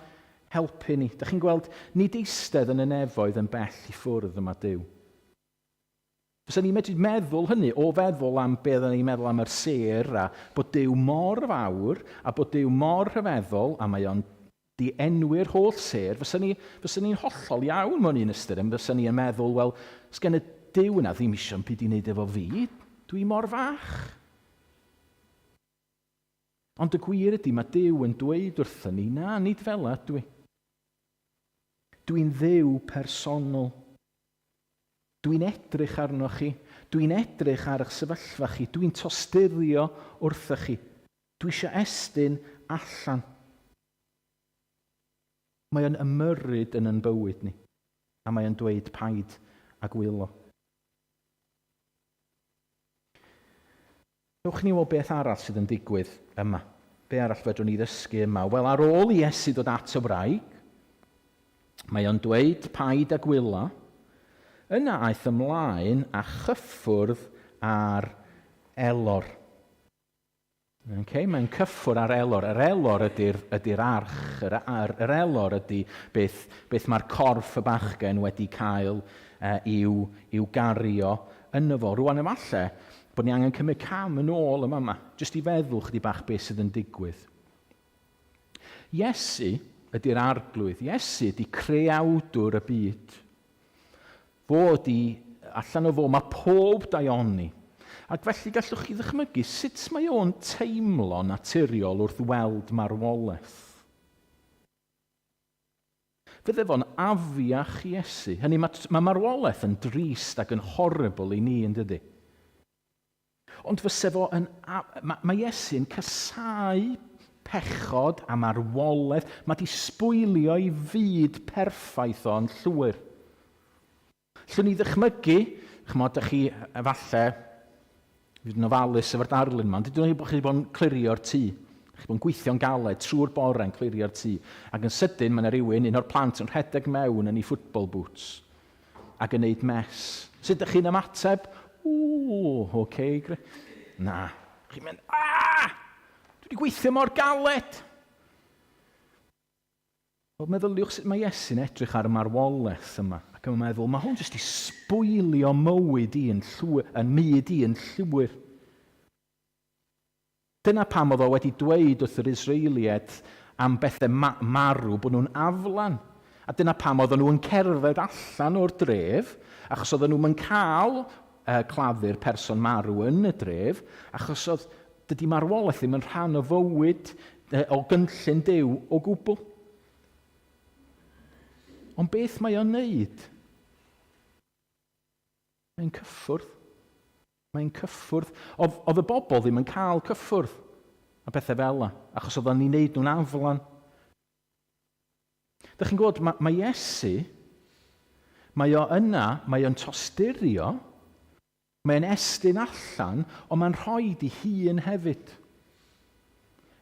helpu ni. Da chi'n gweld, nid eistedd yn y nefoedd yn bell i ffwrdd yma Duw. Fysa ni'n medru meddwl hynny, o feddwl am beth ni'n meddwl am yr sêr, a bod Duw mor fawr, a bod Duw mor rhyfeddol, a mae o'n di enwi'r holl sêr, fysa ni'n hollol iawn mewn un ystyr, fysa ni'n meddwl, wel, sgen y Duw yna ddim eisiau byd i wneud efo fi, dwi mor fach. Ond y gwir ydy, mae Duw yn dweud wrthyn ni, na, nid fel ydw i. Dwi'n Dduw personol. Dwi'n edrych arnoch chi. Dwi'n edrych ar eich sefyllfa chi. Dwi'n tosturio wrthych chi. Dwi eisiau estyn allan. Mae o'n ymyrryd yn bywyd ni. A mae o'n dweud paid a gwylo. Dewch ni o beth arall sydd yn digwydd yma. Be arall fedrwn ni ddysgu yma? Wel, ar ôl i Iesu dod at y wraig, mae o'n dweud paid a gwylo. Yna aeth ymlaen a chyffwrdd ar elor. Okay, mae'n cyffwr ar elor. Yr elor ydy'r arch. Yr elor ydy beth mae'r corff y bachgen wedi cael i'w gario yno fo. Rwan efallai bod ni angen cymryd cam yn ôl yma, jyst i feddwl chydig bach beth sydd yn digwydd. Iesu ydy'r arglwydd. Iesu ydy creawdwr y byd. Allan o fo, mae pob daioni. Ac felly gallwch chi ddychmygu sut mae o'n teimlo naturiol wrth weld marwolaeth. Fydde fo'n afiach Iesu. Hynny, mae marwolaeth yn drist ac yn horrible i ni, yn dydy. Ond fyse fo yn... Mae Iesu yn casau pechod a marwolaeth. Mae di sbwylio i fyd perffaith o'n llwyr. Llwn ni ddychmygu, chymod, ydych chi efallai, fydd yn ofalus efo'r darlun yma, dydyn nhw bod chi wedi bod yn clirio'r tŷ. Chi bod yn gweithio'n galed trwy'r bore yn clirio'r tŷ. Ac yn sydyn, mae yna rhywun, un o'r plant yn rhedeg mewn yn ei football boots ac yn neud mes. Sut ydych chi'n ymateb? Oce. Na. Chi'n mynd, dwi wedi gweithio mor galed. Wel, meddyliwch sut mae Iesu'n edrych ar y marwolaeth yma. Ac yn meddwl, mae hwn jyst i sbwylio mywyd i yn myd i yn llwyr. Dyna pam oedd o wedi dweud wrth yr Israeliaid am bethau marw bod nhw'n aflan. A dyna pam oedden nhw'n cerdded allan o'r dref, achos oedden nhw'n cael claddu'r person marw yn y dref, achos oedd dydy marwolaeth ddim yn rhan o fywyd o gynllun Duw o gwbl. Ond beth mae o'n neud? Mae'n cyffwrdd. Mae'n cyffwrdd. Oedd y bobl ddim yn cael cyffwrdd a bethau fel yna, achos oedden ni'n neud nhw'n aflan. Dych chi'n gwybod, mae Iesu, mae o yna, mae o'n tosturio, mae'n estyn allan, ond mae'n rhoi i hun hefyd.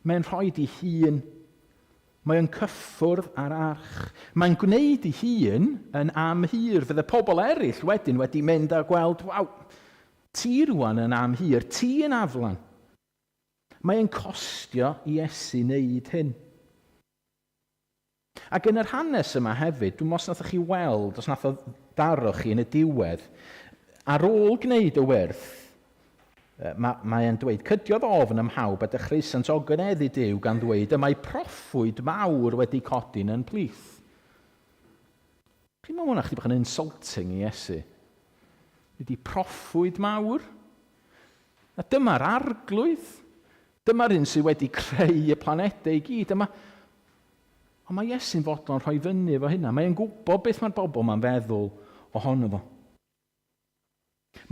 Mae'n rhoi i hun. Mae'n cyffwrdd ar arch. Mae'n gwneud i hun yn amhir. Fydd y pobl eraill wedyn wedi mynd a gweld, waw, ti rwan yn amhir, ti yn aflan. Mae'n costio i Iesu wneud hyn. Ac yn yr hanes yma hefyd, dwi'n os nathoch chi weld, os nath o daro chi yn y diwedd, ar ôl gwneud y werth, mae'n dweud, cydiodd ofn ym mhawb a dechreusynt o gyneddu Duw gan ddweud, y mae proffwyd mawr wedi codi'n yn plith. Chi'n meddwl hwnna chdi bach yn insulting i Iesu? Ydy proffwyd mawr? A dyma'r arglwydd. Dyma'r un sydd wedi creu y planedau i gyd. Ond mae Iesu'n fodlon rhoi fyny efo hynna. Mae'n gwybod beth mae'r bobl ma'n feddwl ohono fo.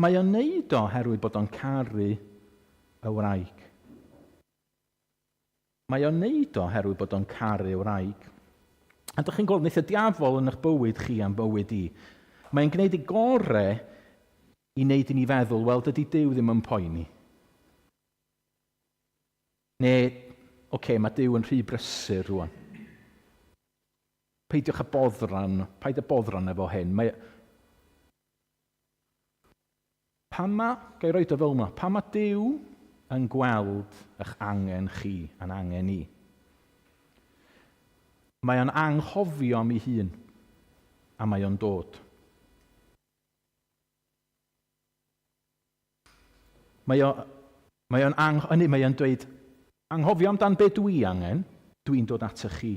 Mae o'n neud o herwydd bod o'n caru y wraig. Mae o'n neud o herwydd bod o'n caru y wraig. A dych chi'n gweld, wneith y diafol yn eich bywyd chi am bywyd i. Mae'n gwneud ei gorau i wneud i ni feddwl, wel, dydy Duw ddim yn poeni. Neu, mae Duw yn rhy brysur rwan. Peidiwch a boddran efo hyn. Gai roed o fel yma, pan mae Duw yn gweld eich angen chi a'n angen ni, mae o'n anghofio am ei hun, a mae o'n dod. Mae o'n dweud, anghofio amdan be dwi angen, dwi'n dod ato chi,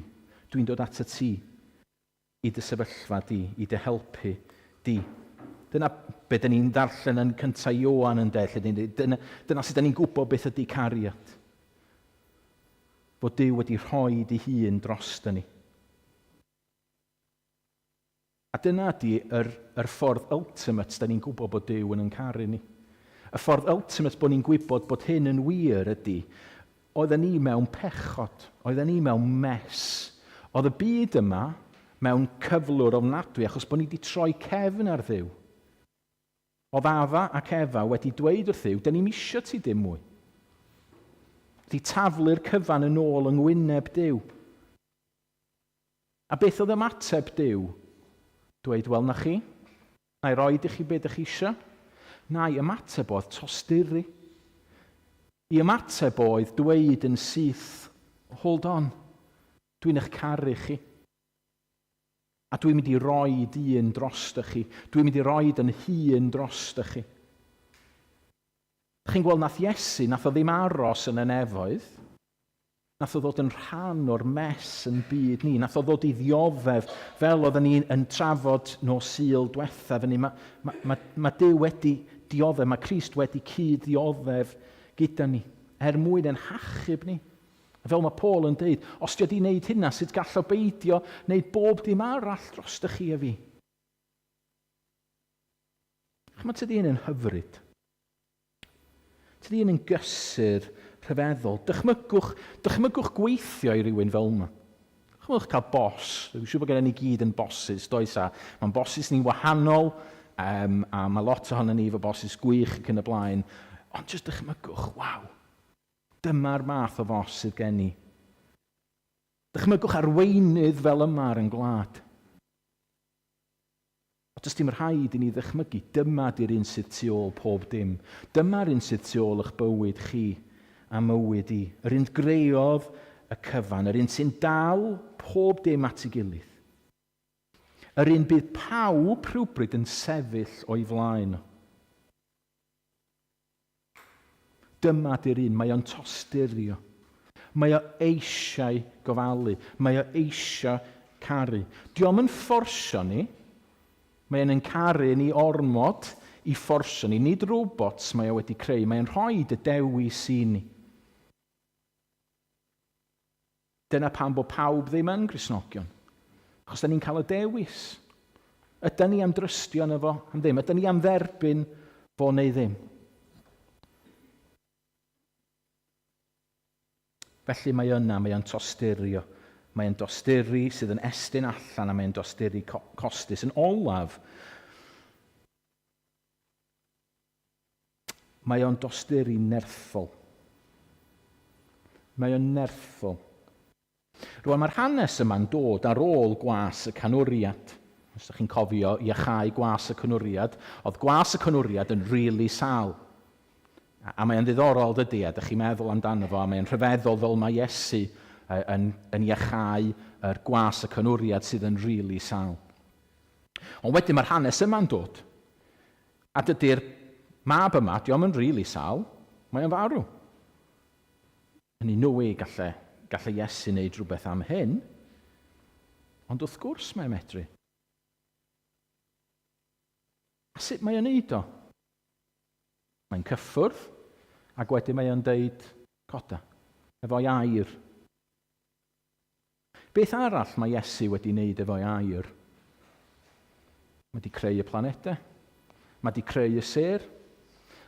dwi'n dod ato ti, i dy sefyllfa di, i dy helpu di. Dyna beth ni'n darllen yn cyntaf Ioan yn dyna sut ni'n gwybod beth ydy cariad. Fod Duw wedi rhoi ei hun drosto ni. A dyna ydy yr ffordd ultimate da ni'n gwybod bod Duw yn caru ni. Y ffordd ultimate bod ni'n gwybod bod hyn yn wir ydy, oedden ni mewn pechod, oedden ni mewn mes. Oedd y byd yma mewn cyflwr ofnadwy achos bod ni wedi troi cefn ar Dduw. Oedd Afa ac Efa wedi dweud wrth Dduw, da ni'n isio ti dim mwy. Di taflu'r cyfan yn ôl yng ngwyneb Duw. A beth oedd ymateb Duw? Dweud, wel na chi, na i roed i chi beth ych chi eisiau. Na i ymateb oedd tosturi. I ymateb oedd dweud yn syth, hold on, dwi'n eich caru chi. A dwi'n mynd i roi dyn drosto chi. Dwi'n mynd i roi yn hun drosto chi. Chi'n gweld nath Iesu, nath o ddim aros yn y nefoedd. Nath o ddod yn rhan o'r mes yn byd ni. Nath o ddod i ddioddef fel oedden ni yn trafod nos Sul diwethaf. Mae Duw wedi dioddef, mae Crist wedi cyd-dioddef gyda ni. Mwyn yn hachub ni. Fel mae Paul yn dweud, os ti wedi wneud hynna, sut gall o beidio wneud bob dim arall drosto chi a fi? Chymod, tydi hyn yn hyfryd. Tydi hyn yn gysur rhyfeddol. Dychmygwch gweithio i rywun fel yma. Dychmygwch cael bos. Dwi'n siŵr bod gen ni gyd yn bosses, does a? Mae'n bosses ni'n wahanol, a mae lot ohono ni efo bosses gwych ac yn y blaen. Ond jyst dychmygwch, waw. Dyma'r math o fos sydd gen i. Dychmygwch arweinydd fel yma ar yn gwlad. Does dim rhaid i ni ddychmygu, dyma di'r un sydd tu ôl pob dim. Dyma'r un sydd tu ôl eich bywyd chi a mywyd i. Yr un greodd y cyfan, yr un sy'n dal pob dim at ei gilydd. Yr un bydd pawb rhywbryd yn sefyll o'i flaen. Dyma di'r un, mae o'n tosturio. Mae o eisiau gofalu. Mae o eisiau caru. Diolch yn fforsio ni. Mae e'n caru ni ormod i fforsio ni. Nid robots mae o wedi creu. Mae e'n rhoi y dewis i ni. Dyna pam bod pawb ddim yn Gristnogion. Achos da ni'n cael y dewis. Ydyn ni am drystio yno fo am ddim? Ydyn ni am dderbyn fo neu ddim? Felly mae yna, mae o'n tosturio. Mae o'n dosturi sydd yn estyn allan a mae o'n dosturi costus. Yn olaf, mae o'n dosturi nerthol. Mae o'n nerthol. Rwan mae'r hanes yma'n dod ar ôl gwas y canwriad. Os ydych chi'n cofio iachau gwas y canwriad, oedd gwas y canwriad yn rili sal. A mae'n ddiddorol dydy, a ydych chi'n meddwl amdano fo, a mae'n rhyfeddol fel mae Iesu yn iachau yr gwas y canwriad sydd yn rili sal. Ond wedyn mae'r hanes yma'n dod. A dydy'r mab yma, diolch yn rili sal, mae'n farw. Yn un nwy gallai Iesu wneud rhywbeth am hyn, ond wrth gwrs mae'n medru. A sut mae'n wneud o? Mae'n cyffwrdd, ac wedyn mae'n deud coda, efo'i air. Beth arall mae Iesu wedi wneud efo'i air? Mae wedi creu y planedau, mae wedi creu y ser,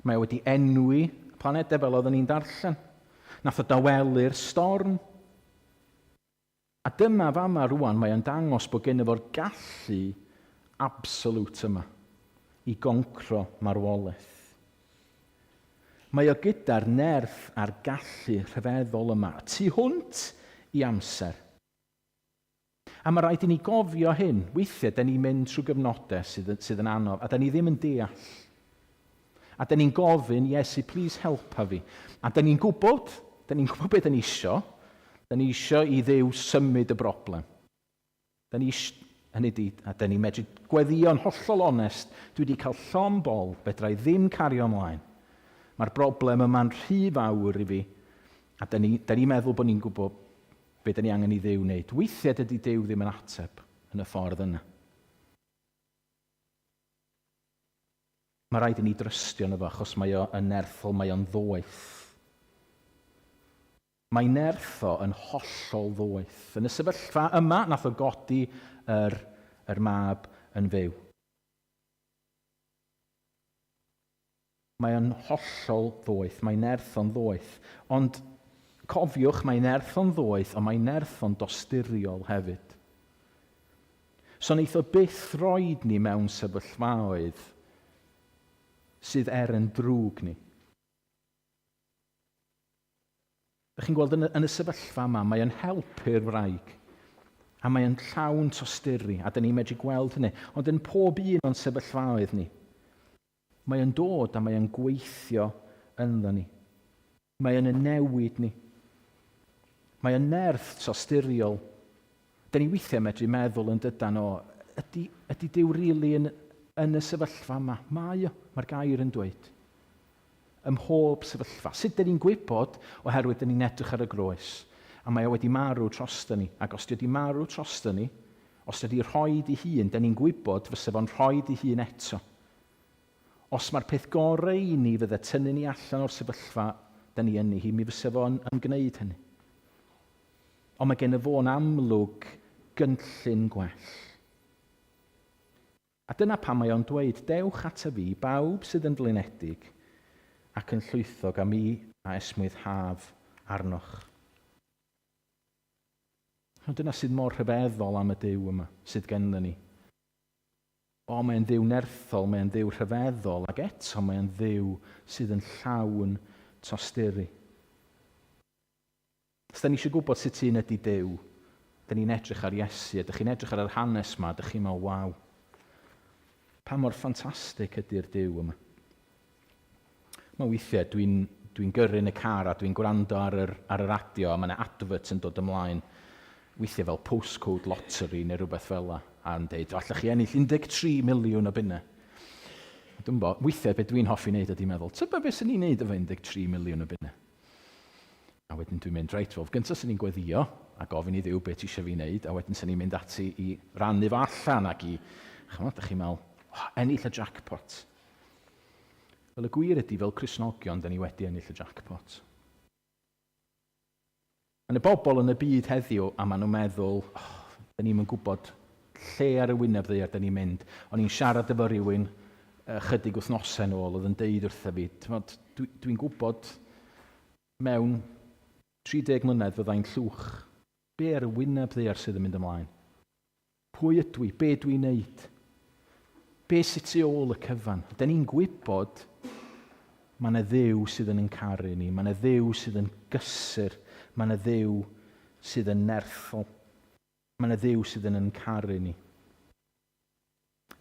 mae wedi enwi y planedau fel oedden ni'n darllen. Nath o dawelu'r storm. A dyma fama rwan mae o'n dangos bod gen efo'r gallu absolut yma i goncro marwolaeth. Mae o gyda'r nerth a'r gallu rhyfeddol yma, tu hwnt i amser. A mae rhaid i ni gofio hyn. Weithiau, da ni'n mynd trwy gyfnodau sydd yn anodd, a da ni ddim yn deall. A da ni'n gofyn, Iesu, please helpa fi. A da ni'n gwybod beth da ni isio. Da ni isio i Dduw symud y broblem. Da ni medru gweddio'n hollol onest. Dwi wedi cael llon bol, fedra i ddim cario ymlaen. Mae'r broblem yma'n rhy fawr i fi. A da ni meddwl bod ni'n gwybod beth da ni angen i Dduw wneud. Weithiau dydy Dduw ddim yn ateb yn y ffordd yna. Mae rhaid i ni drystio yno fo, achos mae o'n nerthol, mae o'n ddoeth. Mae nerth o yn hollol ddoeth. Yn y sefyllfa yma, nath o godi yr mab yn fyw. Mae o'n hollol ddoeth, mae nerth o'n ddoeth. Ond cofiwch, mae nerth o'n ddoeth, ond mae nerth o'n dosturiol hefyd. So wneith o byth roed ni mewn sefyllfaoedd sydd yn drwg ni. Ydych chi'n gweld yn y sefyllfa yma, mae o'n helpu'r wraig. A mae o'n llawn tosturi, a dyn ni'n medru gweld hynny. Ond yn pob un o'n sefyllfaoedd ni, mae o'n dod a mae o'n gweithio ynddo ni. Mae o'n newid ni. Mae o'n nerth tosturiol. Dyn ni weithiau medru meddwl yn dydan o, ydy Duw rili yn y sefyllfa yma? Mae o, mae'r gair yn dweud. Ym mhob sefyllfa. Sut dyn ni'n gwybod oherwydd dyn ni'n edrych ar y groes. A mae o wedi marw trosto ni. Ac os wedi marw trosto ni, os wedi rhoi i hun, dyn ni'n gwybod fysa fo'n rhoi i hun eto. Os mae'r peth gorau i ni fydde tynnu ni allan o'r sefyllfa dyn ni yn ni, mi fysa fo'n ymgwneud hynny. Ond mae gen y fo'n amlwg gynllun gwell. A dyna pam mae o'n dweud, dewch ata fi, bawb sydd yn flinedig, ac yn llwythog am i a esmwydd haf arnoch. Ond dyna sydd mor rhyfeddol am y Duw yma, sydd ganddo ni. O, mae'n Dduw nerthol, mae'n Dduw rhyfeddol, ac eto mae'n Dduw sydd yn llawn tosturi. Os da ni eisiau gwybod sut un ydy Duw, da ni'n edrych ar Iesu, ydych chi'n edrych ar yr hanes yma, ydych chi'n meddwl, waw, pa mor ffantastig ydy'r Duw yma. Mae weithiau dwi'n gyrru yn y car a dwi'n gwrando ar y radio a mae yna advert yn dod ymlaen. Weithiau fel postcode lottery neu rhywbeth fel yna. A'n deud, allech chi ennill 13 miliwn o bunnau. Dwi'n bod, weithiau beth dwi'n hoffi wneud ydy meddwl, tyba beth sy'n ni'n wneud efo 13 miliwn o bunnau? A wedyn dwi'n mynd, reit, wel, gyntaf sy'n ni'n gweddio, a gofyn i Dduw beth ti eisiau fi wneud, a wedyn sy'n ni'n mynd ati i rannu fo allan ac i, chymod, ydych chi'n meddwl, ennill y jackpot. Wel, y gwir ydy, fel Cristnogion, da ni wedi ennill y jackpot. Yn y bobl yn y byd heddiw, a maen nhw'n meddwl, da ni'n gwybod lle ar y wyneb ddaear da ni'n mynd. O'n i'n siarad efo rhywun chydig wythnosau nôl, oedd yn deud wrtho fi, dwi'n gwybod mewn 30 mlynedd fyddai'n llwch. Be ar y wyneb ddaear sydd yn mynd ymlaen? Pwy ydw i? Be dwi'n neud? Be sydd tu ôl y cyfan? Da ni'n gwybod mae yna Dduw sydd yn caru ni, mae yna Dduw sydd yn gysur, mae yna Dduw sydd yn nerthol, mae yna Dduw sydd yn caru ni.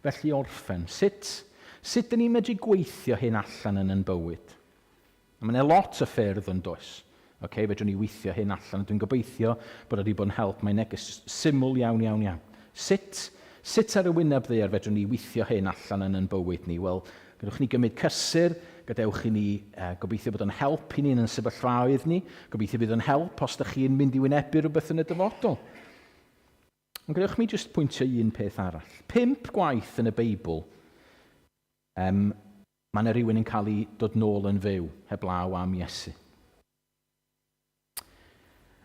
Felly orffen, sut dyn ni'n medru gweithio hyn allan yn yn bywyd? Mae yna lot o ffyrdd yn does. Fedrwn ni weithio hyn allan. Dwi'n gobeithio bod wedi bod yn help. Mae'n neges syml iawn. Sut ar y wyneb ddaear fedrwn ni weithio hyn allan yn bywyd ni? Wel, gadewch ni gymryd cysur, gadewch i ni gobeithio bod yn help i ni yn sefyllfaoedd ni, gobeithio bydd yn help os ydych chi'n mynd i wynebu rhywbeth yn y dyfodol. Ond gadewch mi jyst pwyntio un peth arall. 5 gwaith yn y Beibl, mae yna rhywun yn cael ei dod nôl yn fyw heblaw am Iesu.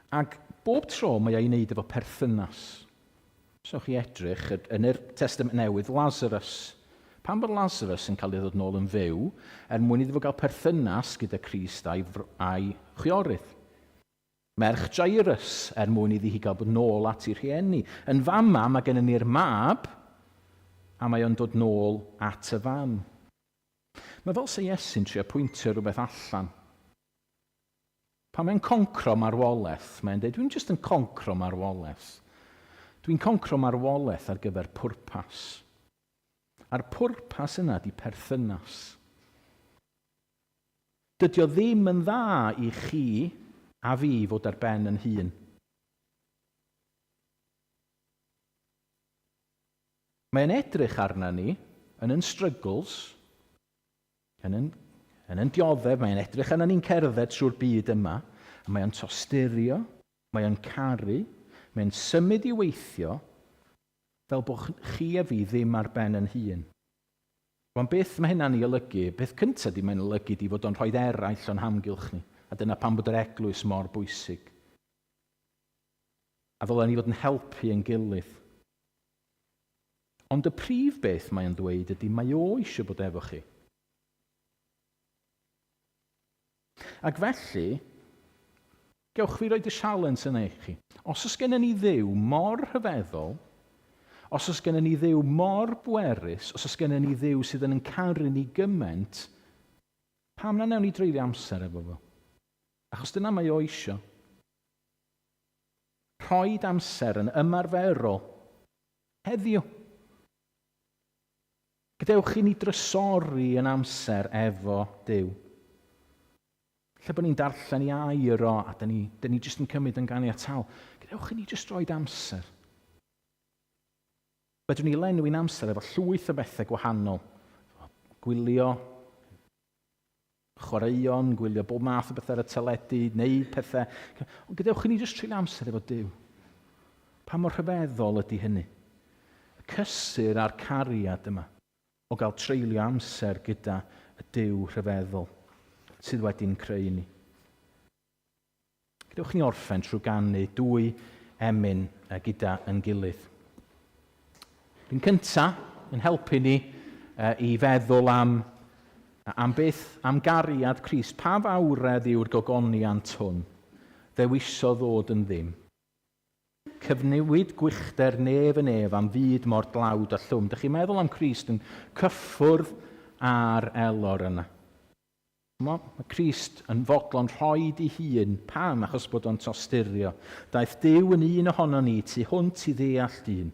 Ac bob tro mae ei wneud efo perthynas. So chi edrych yn yr Testament Newydd, Lazarus. Pan bod Lazarus yn cael ei ddod nôl yn fyw, mwyn iddo fo gael perthynas gyda Crist a'i chwiorydd. Merch Jairus, mwyn iddi hi gael bod nôl at ei rhieni. Yn fama, mae gennym ni'r mab, a mae o'n dod nôl at y fam. Mae fel se Iesu'n trio pwyntio rhywbeth allan. Pan mae'n concro marwolaeth, mae'n dweud, dwi'n jyst yn concro marwolaeth. Dwi'n concro marwolaeth ar gyfer pwrpas. A'r pwrpas yna di perthynas. Dydy o ddim yn dda i chi a fi fod ar ben yn hun. Mae'n edrych arna ni yn yn struggles, yn yn dioddef, mae'n edrych arna ni'n cerdded trwy'r byd yma, a mae'n tosturio, mae'n caru, mae'n symud i weithio, fel bod chi a fi ddim ar ben yn hun. Ond beth mae hynna'n ei olygu? Beth cyntaf di mae'n olygu di fod o'n rhoi eraill o'n hamgylch ni. A dyna pan bod yr eglwys mor bwysig. A ddylen ni fod yn helpu yn gilydd. Ond y prif beth mae'n dweud ydy mae o eisiau bod efo chi. Ac felly, gewch fi roed y sialens yna i chi. Os oes gennym ni Dduw mor rhyfeddol, os oes gennym ni Dduw mor bwerus, os oes gennym ni Dduw sydd yn caru ni gymaint, pam na newn ni dreulio amser efo fo? Achos dyna mae o eisiau. Rhoid amser yn ymarferol heddiw. Gadewch i ni drysori yn amser efo Duw. Lle bod ni'n darllen i air o, a da ni jyst yn cymryd yn ganiataol. Gadewch i ni jyst roed amser. Fedrwn ni lenwi'n amser efo llwyth o bethau gwahanol. Gwylio, chwaraeon, gwylio bob math o bethau ar y teledu, neud pethau. Ond gadewch i ni jyst treulio amser efo Duw. Pa mor rhyfeddol ydy hynny? Y cysur a'r cariad yma o gael treulio amser gyda y Duw rhyfeddol sydd wedi'n creu ni. Gadewch ni orffen trwy ganu 2 emyn gyda yn gilydd. Yn cyntaf, yn helpu ni i feddwl am gariad Crist. Pa fawredd yw'r gogoniant hwn? Ddewiso ddod yn ddim. Cyfnewid gwychter nef yn ef am fyd mor dlawd a llwm. Dych chi'n meddwl am Crist yn cyffwrdd ar elor yna. Mae Crist yn fodlon rhoid i hun, pam achos bod o'n tosturio. Daeth Duw yn un ohono ni tu hwnt i ddeall dyn.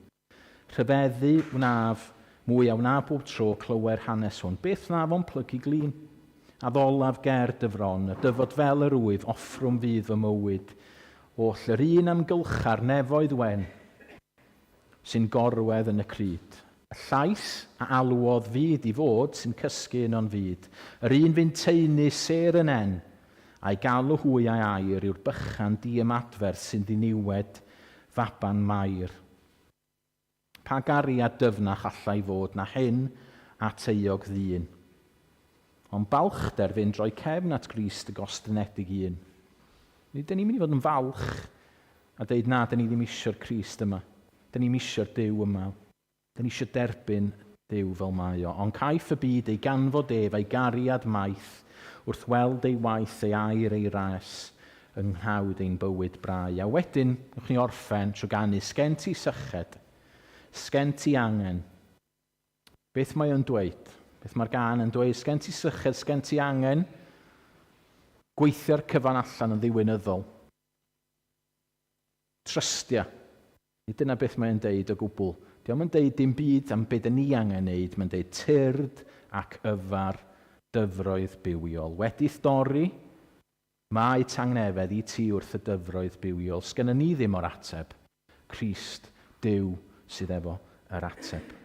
Rhyfeddu wnaf mwy a wnaf bob tro clywed hanes hwn. Beth wnaf o'n plygu glin? Addolaf ger dyfron, y dyfod fel yr wydd, offrwm fydd fy mywyd. Oll yr un amgylchar nefoedd wen, sy'n gorwedd yn y cryd. Y llais a alwodd fyd i fod sy'n cysgu yn o'n fyd. Yr un fy'n teunu ser yn en, a'i galw hwy a'i air yw'r bychan di-ymadfer sy'n ddiniwed faban mair. Pa gariad dyfnach allai fod na hyn at euog ddyn. Ond balchder fynd roi cefn at Grist y gostynedig un. Dyn ni'n mynd i fod yn falch a dweud na, dyn ni ddim eisiau'r Crist yma. Dyn ni'n eisiau'r Duw yma. Dyn ni eisiau derbyn Duw fel mae o. Ond caiff y byd ei ganfod ef ei gariad maith wrth weld ei waith ei air ei ras yng nghawd ein bywyd brau. A wedyn, ywch chi orffen trwy ganu, sgen ti syched, sgen ti angen. Beth mae o'n dweud? Beth mae'r gan yn dweud? Sgen ti syched, sgen ti angen? Gweithio'r cyfan allan yn ddiwynyddol. Trystia. Dyna beth mae'n deud o gwbl. Diolch yn deud dim byd am beth ni angen wneud. Mae'n deud tyrd ac yfar dyfroedd bywiol. Wedi'th dorri, mae tangnefedd i ti wrth y dyfroedd bywiol. Sgenna ni ddim o'r ateb. Crist, Duw sydd efo yr ateb.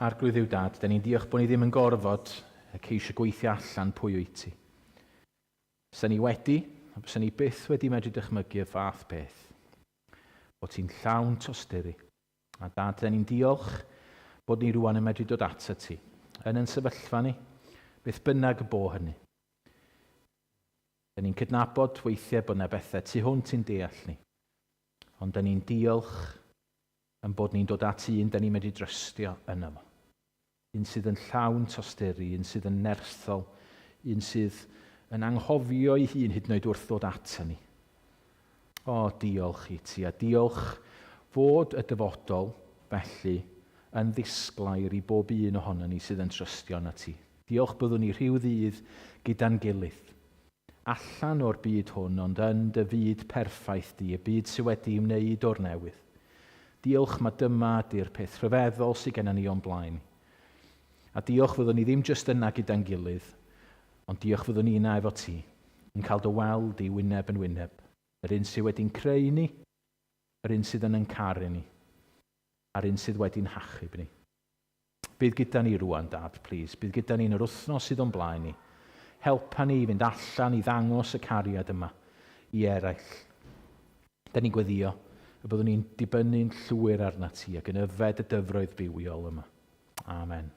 Arglwydd yw dad, da ni'n diolch bod ni ddim yn gorfod ceisio gweithio allan pwy wyt ti. Sa'n ni wedi, a sa'n ni byth wedi medru dychmygu y fath beth, bod ti'n llawn tosturi. A dad, da ni'n diolch bod ni rwan yn medru dod ata ti, yn sefyllfa ni, beth bynnag y bo hynny. Da ni'n cydnabod weithiau bod yna bethau tu hwnt i'n deall ni, ond da ni'n diolch yn bod ni'n dod at un da ni'n medru drystio yno fo. Un sydd yn llawn tosturi, un sydd yn nerthol, un sydd yn anghofio ei hun hyd yn oed wrth ddod ata ni. O, diolch i ti, a diolch fod y dyfodol felly yn ddisglair i bob un ohono ni sydd yn trystio na ti. Diolch byddwn ni rhyw ddydd gyda'n gilydd, allan o'r byd hwn, ond yn dy fyd perffaith di, y byd sydd wedi ymwneud o'r newydd. Diolch mae dyma di'r peth rhyfeddol sydd gennym ni o'n blaen. A diolch fyddwn ni ddim jyst yna gyda'n gilydd, ond diolch fyddwn ni yna efo ti, yn cael dy weld i wyneb yn wyneb. Yr un sydd wedi'n creu ni, yr un sydd yn caru ni, a'r un sydd wedi'n hachub ni. Bydd gyda ni rwan, dad, please. Bydd gyda ni yn yr wythnos sydd o'n blaen ni. Helpa ni i fynd allan i ddangos y cariad yma i eraill. Da ni'n gweddio y byddwn ni'n dibynnu'n llwyr arna ti ac yn yfed y dyfroedd bywiol yma. Amen.